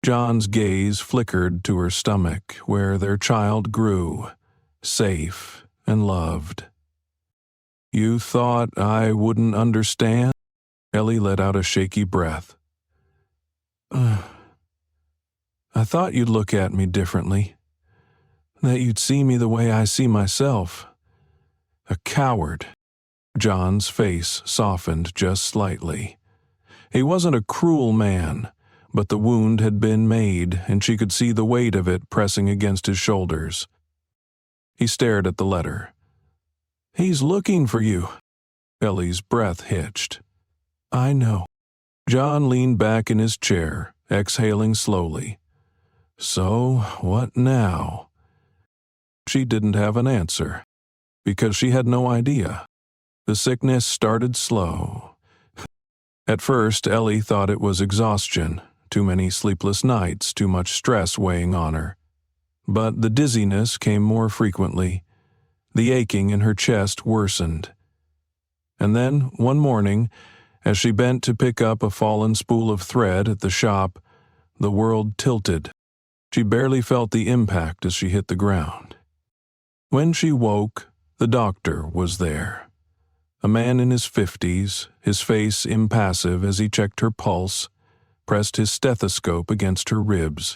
John's gaze flickered to her stomach, where their child grew, safe and loved. "You thought I wouldn't understand?" Ellie let out a shaky breath. I thought you'd look at me differently. That you'd see me the way I see myself. A coward." John's face softened just slightly. He wasn't a cruel man, but the wound had been made, and she could see the weight of it pressing against his shoulders. He stared at the letter. "He's looking for you." Ellie's breath hitched. "I know." John leaned back in his chair, exhaling slowly. "So, what now?" She didn't have an answer, because she had no idea. The sickness started slow. At first, Ellie thought it was exhaustion, too many sleepless nights, too much stress weighing on her. But the dizziness came more frequently. The aching in her chest worsened. And then, one morning, as she bent to pick up a fallen spool of thread at the shop, the world tilted. She barely felt the impact as she hit the ground. When she woke, the doctor was there. A man in his 50s, his face impassive as he checked her pulse, pressed his stethoscope against her ribs.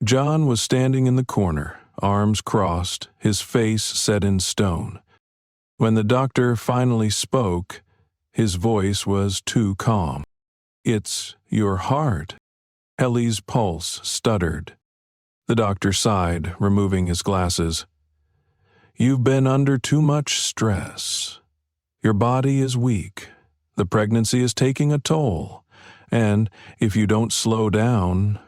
John was standing in the corner, arms crossed, his face set in stone. When the doctor finally spoke, his voice was too calm. "It's your heart." Ellie's pulse stuttered. The doctor sighed, removing his glasses. "You've been under too much stress. Your body is weak. The pregnancy is taking a toll. And if you don't slow down..."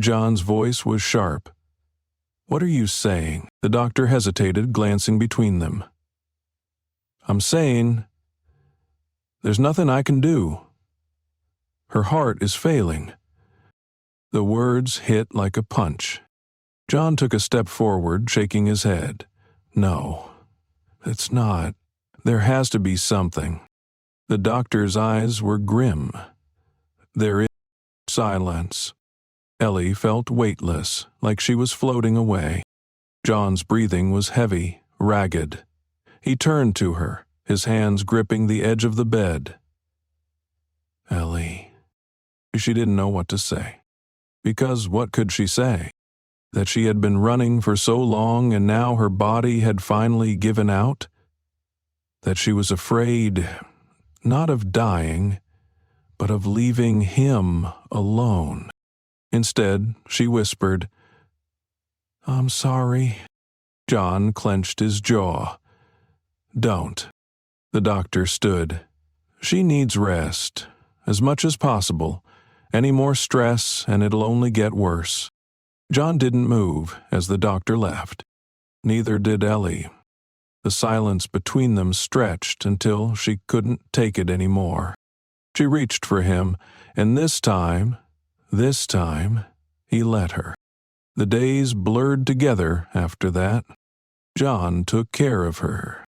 John's voice was sharp. "What are you saying?" The doctor hesitated, glancing between them. "I'm saying there's nothing I can do. Her heart is failing." The words hit like a punch. John took a step forward, shaking his head. "No, it's not. There has to be something." The doctor's eyes were grim. There is silence. Ellie felt weightless, like she was floating away. John's breathing was heavy, ragged. He turned to her, his hands gripping the edge of the bed. "Ellie." She didn't know what to say. Because what could she say? That she had been running for so long and now her body had finally given out? That she was afraid, not of dying, but of leaving him alone. Instead, she whispered, "I'm sorry." John clenched his jaw. "Don't." The doctor stood. "She needs rest, as much as possible. Any more stress and it'll only get worse." John didn't move as the doctor left. Neither did Ellie. The silence between them stretched until she couldn't take it anymore. She reached for him, and this time, he let her. The days blurred together after that. John took care of her.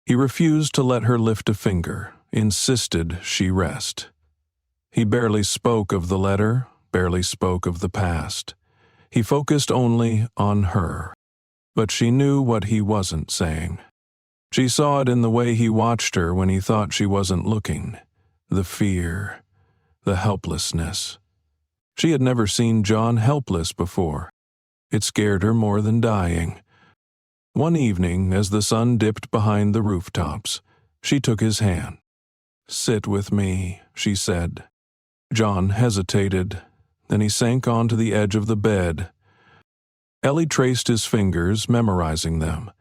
He refused to let her lift a finger, insisted she rest. He barely spoke of the letter, barely spoke of the past. He focused only on her. But she knew what he wasn't saying. She saw it in the way he watched her when he thought she wasn't looking. The fear, the helplessness. She had never seen John helpless before. It scared her more than dying. One evening, as the sun dipped behind the rooftops, she took his hand. "Sit with me," she said. John hesitated. Then he sank onto the edge of the bed. Ellie traced his fingers, memorizing them.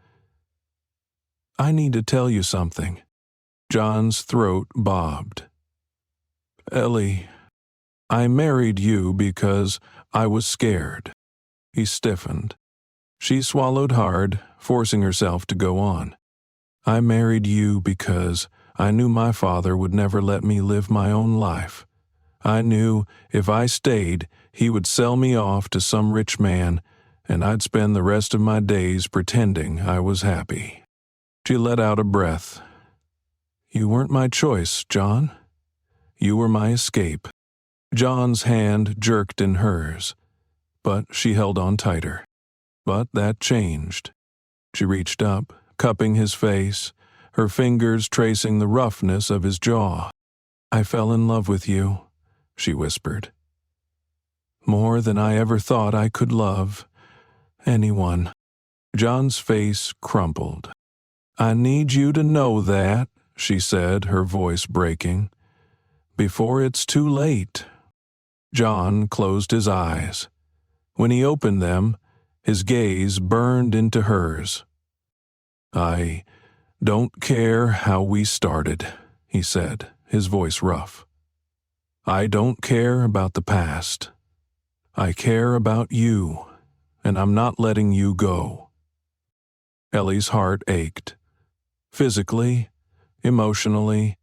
"I need to tell you something." John's throat bobbed. "Ellie, I married you because I was scared." He stiffened. She swallowed hard, forcing herself to go on. "I married you because I knew my father would never let me live my own life. I knew if I stayed, he would sell me off to some rich man, and I'd spend the rest of my days pretending I was happy." She let out a breath. "You weren't my choice, John. You were my escape." John's hand jerked in hers, but she held on tighter. But that changed. She reached up, cupping his face, her fingers tracing the roughness of his jaw. "I fell in love with you," she whispered. "More than I ever thought I could love anyone." John's face crumpled. "I need you to know that," she said, her voice breaking, "before it's too late." John closed his eyes. When he opened them, his gaze burned into hers. "I don't care how we started," he said, his voice rough. "I don't care about the past. I care about you, and I'm not letting you go." Ellie's heart ached. Physically, emotionally.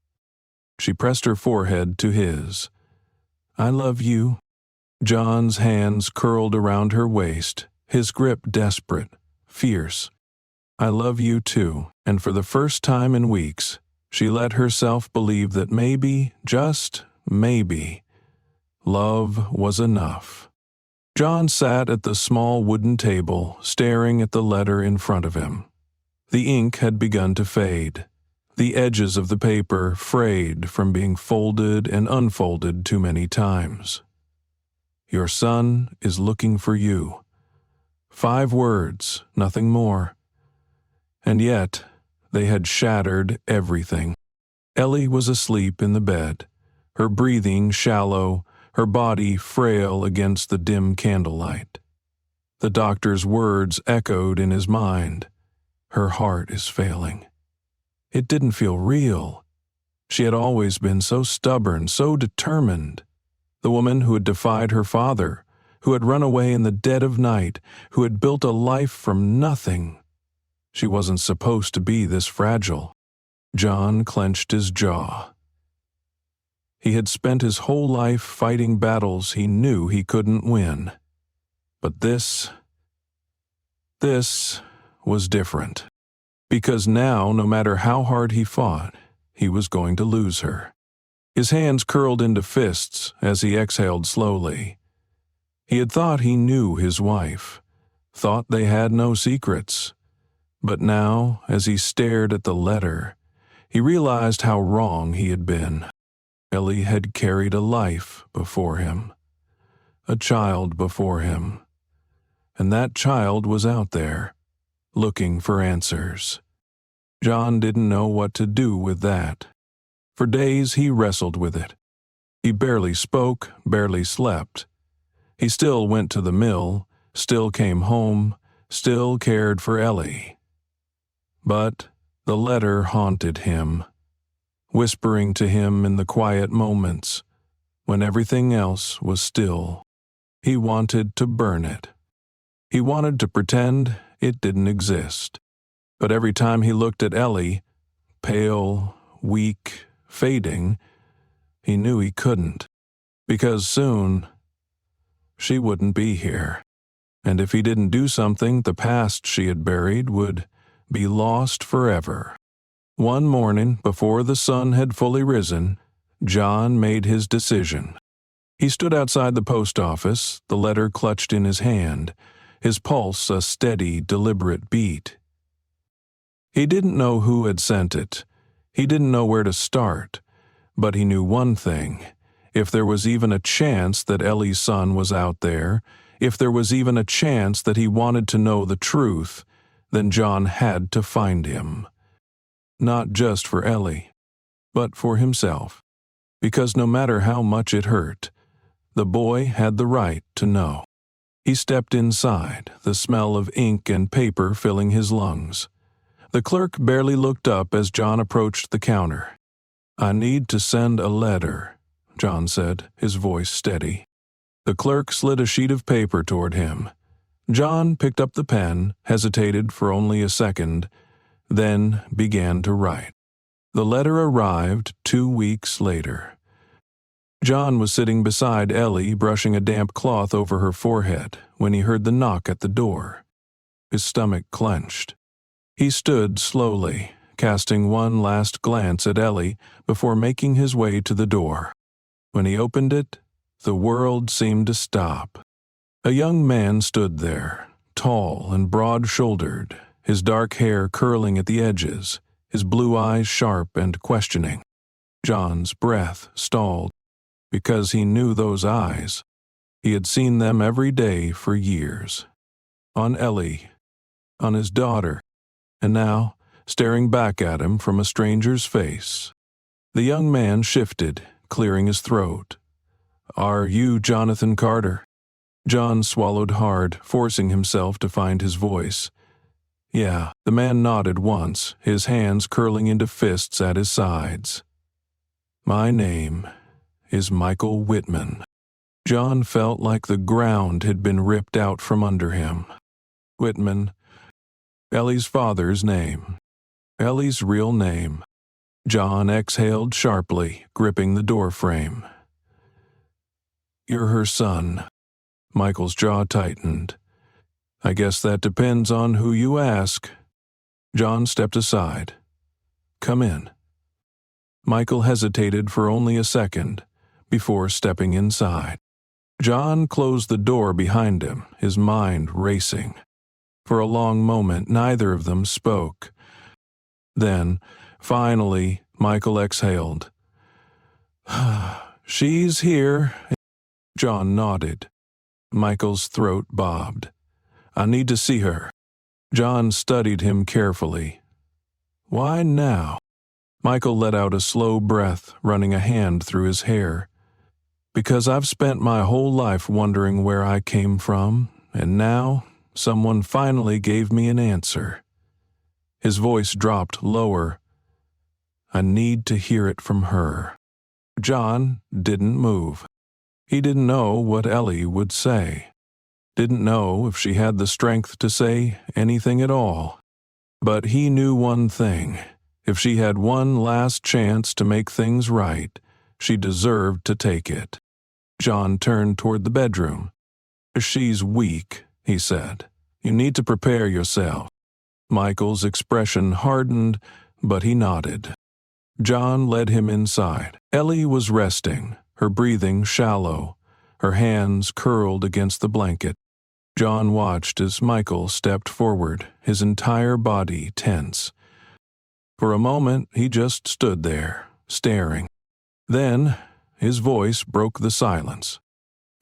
She pressed her forehead to his. "I love you." John's hands curled around her waist, his grip desperate, fierce. "I love you too," and for the first time in weeks, she let herself believe that maybe, just maybe, love was enough. John sat at the small wooden table, staring at the letter in front of him. The ink had begun to fade. The edges of the paper frayed from being folded and unfolded too many times. "Your son is looking for you." 5 words, nothing more. And yet, they had shattered everything. Ellie was asleep in the bed, her breathing shallow, her body frail against the dim candlelight. The doctor's words echoed in his mind. Her heart is failing. It didn't feel real. She had always been so stubborn, so determined. The woman who had defied her father, who had run away in the dead of night, who had built a life from nothing. She wasn't supposed to be this fragile. John clenched his jaw. He had spent his whole life fighting battles he knew he couldn't win. But this was different. Because now, no matter how hard he fought, he was going to lose her. His hands curled into fists as he exhaled slowly. He had thought he knew his wife, thought they had no secrets. But now, as he stared at the letter, he realized how wrong he had been. Ellie had carried a life before him, a child before him, and that child was out there, looking for answers. John didn't know what to do with that. For days he wrestled with it. He barely spoke, barely slept. He still went to the mill, still came home, still cared for Ellie. But the letter haunted him, whispering to him in the quiet moments, when everything else was still. He wanted to burn it. He wanted to pretend it didn't exist. But every time he looked at Ellie, pale, weak, fading, he knew he couldn't, because soon she wouldn't be here. And if he didn't do something, the past she had buried would be lost forever. One morning, before the sun had fully risen, John made his decision. He stood outside the post office, the letter clutched in his hand, his pulse a steady, deliberate beat. He didn't know who had sent it. He didn't know where to start. But he knew one thing. If there was even a chance that Ellie's son was out there, if there was even a chance that he wanted to know the truth, then John had to find him. Not just for Ellie, but for himself. Because no matter how much it hurt, the boy had the right to know. He stepped inside, the smell of ink and paper filling his lungs. The clerk barely looked up as John approached the counter. "I need to send a letter," John said, his voice steady. The clerk slid a sheet of paper toward him. John picked up the pen, hesitated for only a second, then began to write. The letter arrived 2 weeks later. John was sitting beside Ellie, brushing a damp cloth over her forehead, when he heard the knock at the door. His stomach clenched. He stood slowly, casting one last glance at Ellie before making his way to the door. When he opened it, the world seemed to stop. A young man stood there, tall and broad-shouldered, his dark hair curling at the edges, his blue eyes sharp and questioning. John's breath stalled, because he knew those eyes. He had seen them every day for years. On Ellie, on his daughter, and now, staring back at him from a stranger's face. The young man shifted, clearing his throat. "Are you Jonathan Carter?" John swallowed hard, forcing himself to find his voice. Yeah, the man nodded once, his hands curling into fists at his sides. "My name is Michael Whitman." John felt like the ground had been ripped out from under him. Whitman, Ellie's father's name, Ellie's real name. John exhaled sharply, gripping the doorframe. "You're her son." Michael's jaw tightened. "I guess that depends on who you ask." John stepped aside. "Come in." Michael hesitated for only a second before stepping inside. John closed the door behind him, his mind racing. For a long moment, neither of them spoke. Then, finally, Michael exhaled. "She's here." John nodded. Michael's throat bobbed. "I need to see her." John studied him carefully. "Why now?" Michael let out a slow breath, running a hand through his hair. "Because I've spent my whole life wondering where I came from, and now someone finally gave me an answer." His voice dropped lower. "I need to hear it from her." John didn't move. He didn't know what Ellie would say. Didn't know if she had the strength to say anything at all. But he knew one thing. If she had one last chance to make things right, she deserved to take it. John turned toward the bedroom. "She's weak," he said. "You need to prepare yourself." Michael's expression hardened, but he nodded. John led him inside. Ellie was resting, her breathing shallow, her hands curled against the blanket. John watched as Michael stepped forward, his entire body tense. For a moment, he just stood there, staring. Then, his voice broke the silence.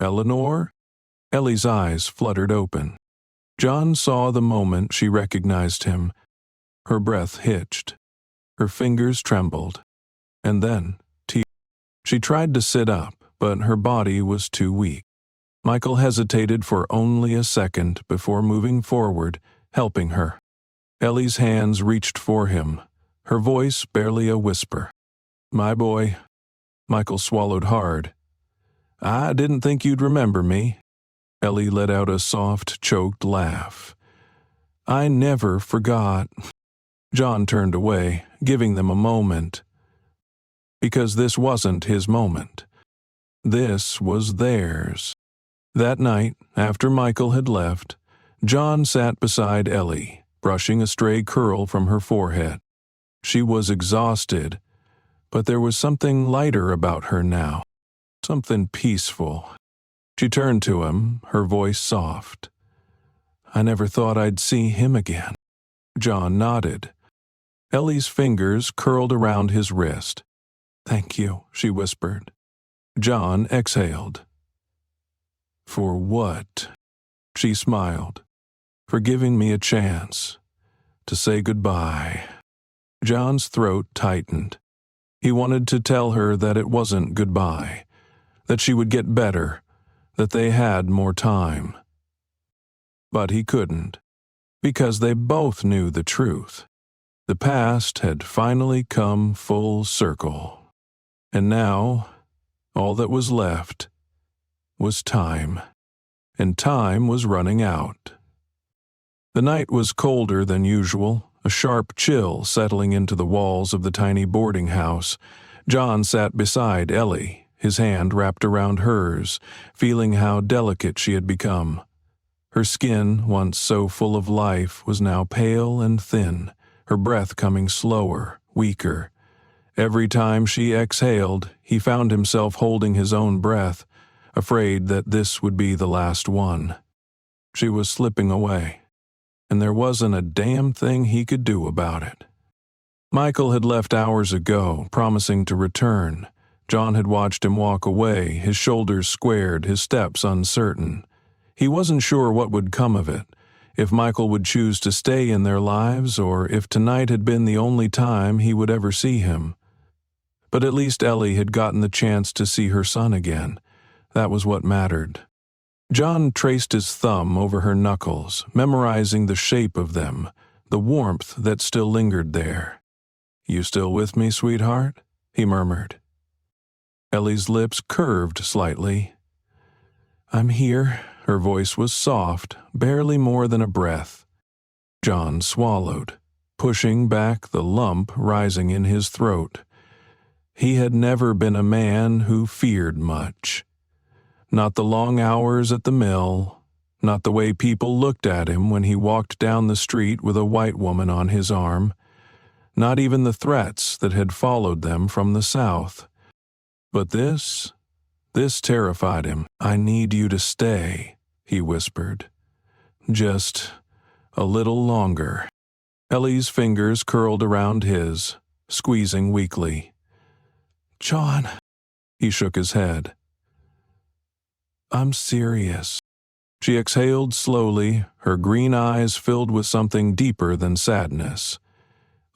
"Eleanor?" Ellie's eyes fluttered open. John saw the moment she recognized him. Her breath hitched. Her fingers trembled. And then, tears. She tried to sit up, but her body was too weak. Michael hesitated for only a second before moving forward, helping her. Ellie's hands reached for him, her voice barely a whisper. "My boy." Michael swallowed hard. "I didn't think you'd remember me." Ellie let out a soft, choked laugh. "I never forgot." John turned away, giving them a moment. Because this wasn't his moment. This was theirs. That night, after Michael had left, John sat beside Ellie, brushing a stray curl from her forehead. She was exhausted, but there was something lighter about her now, something peaceful. She turned to him, her voice soft. "I never thought I'd see him again." John nodded. Ellie's fingers curled around his wrist. "Thank you," she whispered. John exhaled. "For what?" She smiled. "For giving me a chance to say goodbye." John's throat tightened. He wanted to tell her that it wasn't goodbye, that she would get better, that they had more time. But he couldn't, because they both knew the truth. The past had finally come full circle. And now, all that was left was time. And time was running out. The night was colder than usual, a sharp chill settling into the walls of the tiny boarding house. John sat beside Ellie, his hand wrapped around hers, feeling how delicate she had become. Her skin, once so full of life, was now pale and thin, her breath coming slower, weaker. Every time she exhaled, he found himself holding his own breath, afraid that this would be the last one. She was slipping away, and there wasn't a damn thing he could do about it. Michael had left hours ago, promising to return. John had watched him walk away, his shoulders squared, his steps uncertain. He wasn't sure what would come of it, if Michael would choose to stay in their lives, or if tonight had been the only time he would ever see him. But at least Ellie had gotten the chance to see her son again. That was what mattered. John traced his thumb over her knuckles, memorizing the shape of them, the warmth that still lingered there. "You still with me, sweetheart?" he murmured. Ellie's lips curved slightly. "I'm here." Her voice was soft, barely more than a breath. John swallowed, pushing back the lump rising in his throat. He had never been a man who feared much. Not the long hours at the mill, not the way people looked at him when he walked down the street with a white woman on his arm, not even the threats that had followed them from the South. But this terrified him. "I need you to stay," he whispered. "Just a little longer." Ellie's fingers curled around his, squeezing weakly. "John," he shook his head. "I'm serious." She exhaled slowly, her green eyes filled with something deeper than sadness.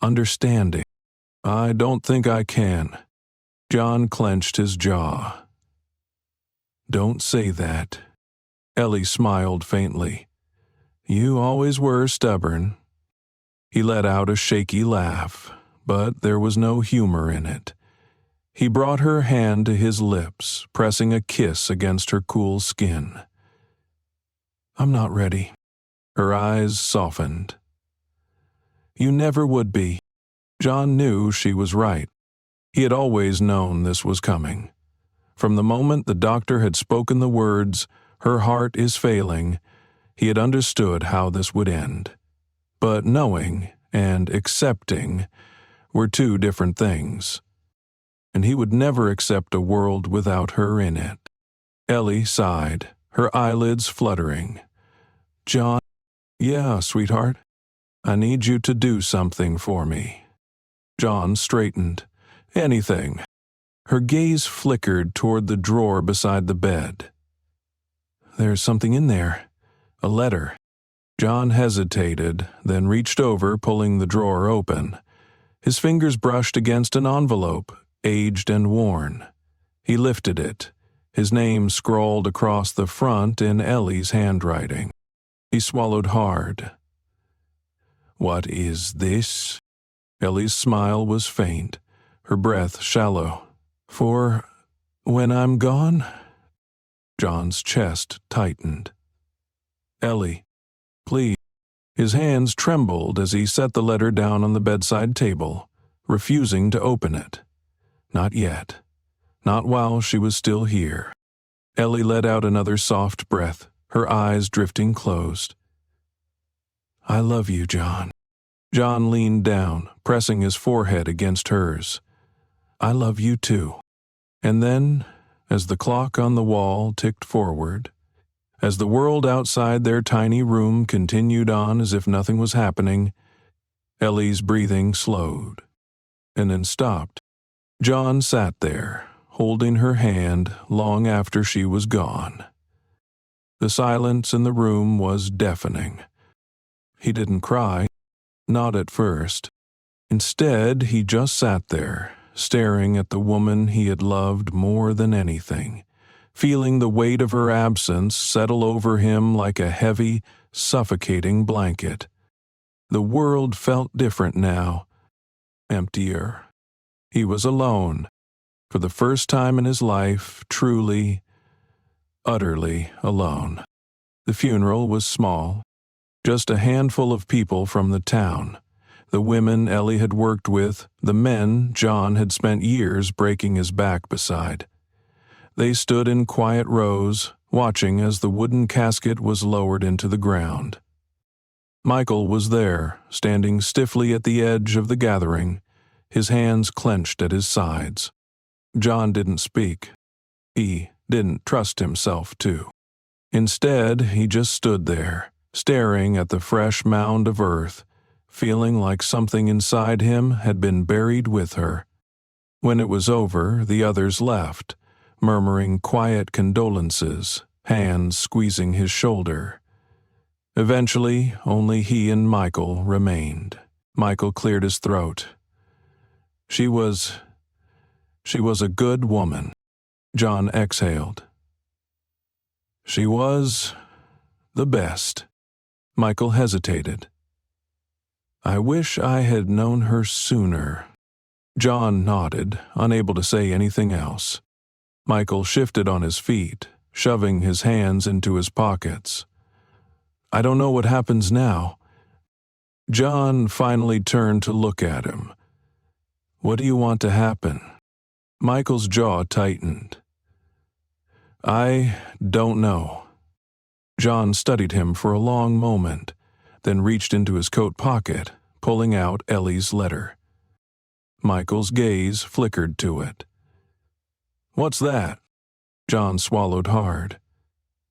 "Understanding." "I don't think I can." John clenched his jaw. "Don't say that." Ellie smiled faintly. "You always were stubborn." He let out a shaky laugh, but there was no humor in it. He brought her hand to his lips, pressing a kiss against her cool skin. "I'm not ready." Her eyes softened. "You never would be." John knew she was right. He had always known this was coming. From the moment the doctor had spoken the words, "Her heart is failing," he had understood how this would end. But knowing and accepting were two different things. And he would never accept a world without her in it. Ellie sighed, her eyelids fluttering. "John." "Yeah, sweetheart. I need you to do something for me." John straightened. "Anything." Her gaze flickered toward the drawer beside the bed. "There's something in there. A letter." John hesitated, then reached over, pulling the drawer open. His fingers brushed against an envelope, aged and worn. He lifted it, his name scrawled across the front in Ellie's handwriting. He swallowed hard. "What is this?" Ellie's smile was faint, her breath shallow. "For when I'm gone?" John's chest tightened. "Ellie, please." His hands trembled as he set the letter down on the bedside table, refusing to open it. Not yet. Not while she was still here. Ellie let out another soft breath, her eyes drifting closed. "I love you, John." John leaned down, pressing his forehead against hers. "I love you too." And then, as the clock on the wall ticked forward, as the world outside their tiny room continued on as if nothing was happening, Ellie's breathing slowed, and then stopped. John sat there, holding her hand long after she was gone. The silence in the room was deafening. He didn't cry, not at first. Instead, he just sat there, staring at the woman he had loved more than anything, feeling the weight of her absence settle over him like a heavy, suffocating blanket. The world felt different now, emptier. He was alone, for the first time in his life, truly, utterly alone. The funeral was small, just a handful of people from the town, the women Ellie had worked with, the men John had spent years breaking his back beside. They stood in quiet rows, watching as the wooden casket was lowered into the ground. Michael was there, standing stiffly at the edge of the gathering, his hands clenched at his sides. John didn't speak. He didn't trust himself to. Instead, he just stood there, staring at the fresh mound of earth, feeling like something inside him had been buried with her. When it was over, the others left, murmuring quiet condolences, hands squeezing his shoulder. Eventually, only he and Michael remained. Michael cleared his throat. She was a good woman." John exhaled. "She was the best." Michael hesitated. "I wish I had known her sooner." John nodded, unable to say anything else. Michael shifted on his feet, shoving his hands into his pockets. "I don't know what happens now." John finally turned to look at him. "What do you want to happen?" Michael's jaw tightened. "I don't know." John studied him for a long moment, then reached into his coat pocket, pulling out Ellie's letter. Michael's gaze flickered to it. "What's that?" John swallowed hard.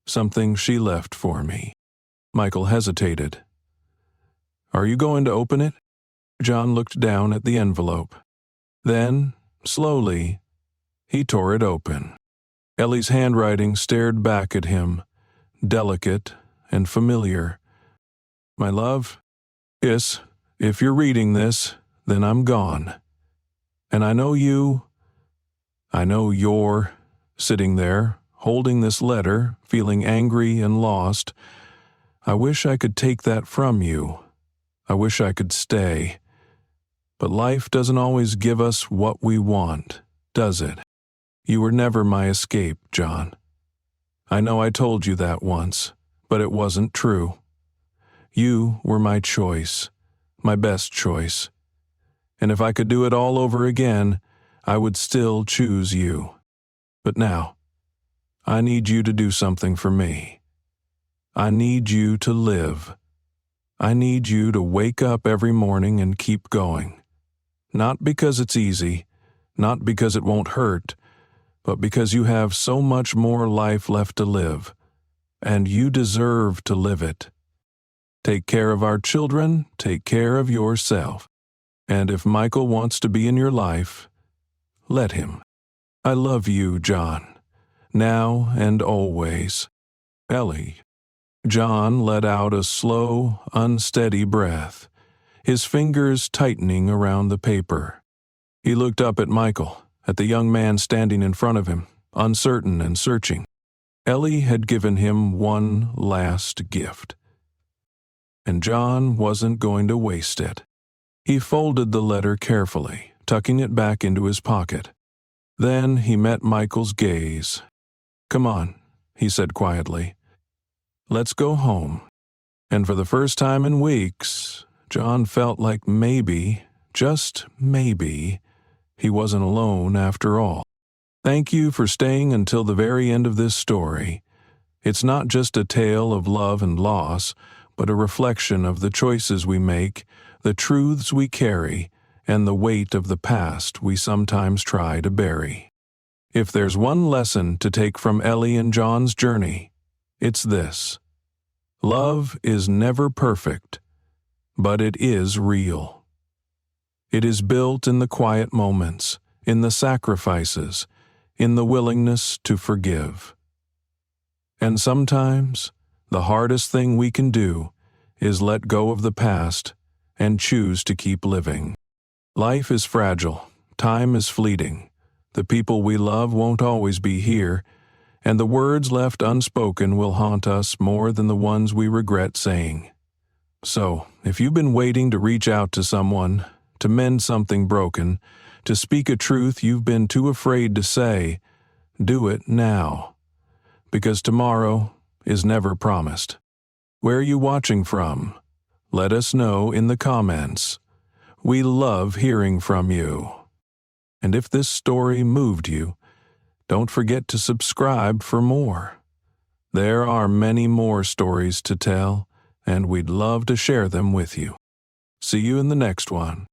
"Something she left for me." Michael hesitated. "Are you going to open it?" John looked down at the envelope. Then, slowly, he tore it open. Ellie's handwriting stared back at him, delicate and familiar. "My love, if you're reading this, then I'm gone. And I know you're sitting there, holding this letter, feeling angry and lost. I wish I could take that from you. I wish I could stay. But life doesn't always give us what we want, does it? You were never my escape, John. I know I told you that once, but it wasn't true. You were my choice, my best choice. And if I could do it all over again, I would still choose you. But now, I need you to do something for me. I need you to live. I need you to wake up every morning and keep going. Not because it's easy, not because it won't hurt, but because you have so much more life left to live, and you deserve to live it. Take care of our children, take care of yourself. And if Michael wants to be in your life, let him. I love you, John, now and always. Ellie. John let out a slow, unsteady breath, his fingers tightening around the paper. He looked up at Michael, at the young man standing in front of him, uncertain and searching. Ellie had given him one last gift, and John wasn't going to waste it. He folded the letter carefully, tucking it back into his pocket. Then he met Michael's gaze. "Come on," he said quietly. "Let's go home." And for the first time in weeks, John felt like maybe, just maybe, he wasn't alone after all. Thank you for staying until the very end of this story. It's not just a tale of love and loss, but a reflection of the choices we make, the truths we carry, and the weight of the past we sometimes try to bury. If there's one lesson to take from Ellie and John's journey, it's this: love is never perfect, but it is real. It is built in the quiet moments, in the sacrifices, in the willingness to forgive. And sometimes, the hardest thing we can do is let go of the past and choose to keep living. Life is fragile, time is fleeting, the people we love won't always be here, and the words left unspoken will haunt us more than the ones we regret saying. So, if you've been waiting to reach out to someone, to mend something broken, to speak a truth you've been too afraid to say, do it now. Because tomorrow is never promised. Where are you watching from? Let us know in the comments. We love hearing from you. And if this story moved you, don't forget to subscribe for more. There are many more stories to tell, and we'd love to share them with you. See you in the next one.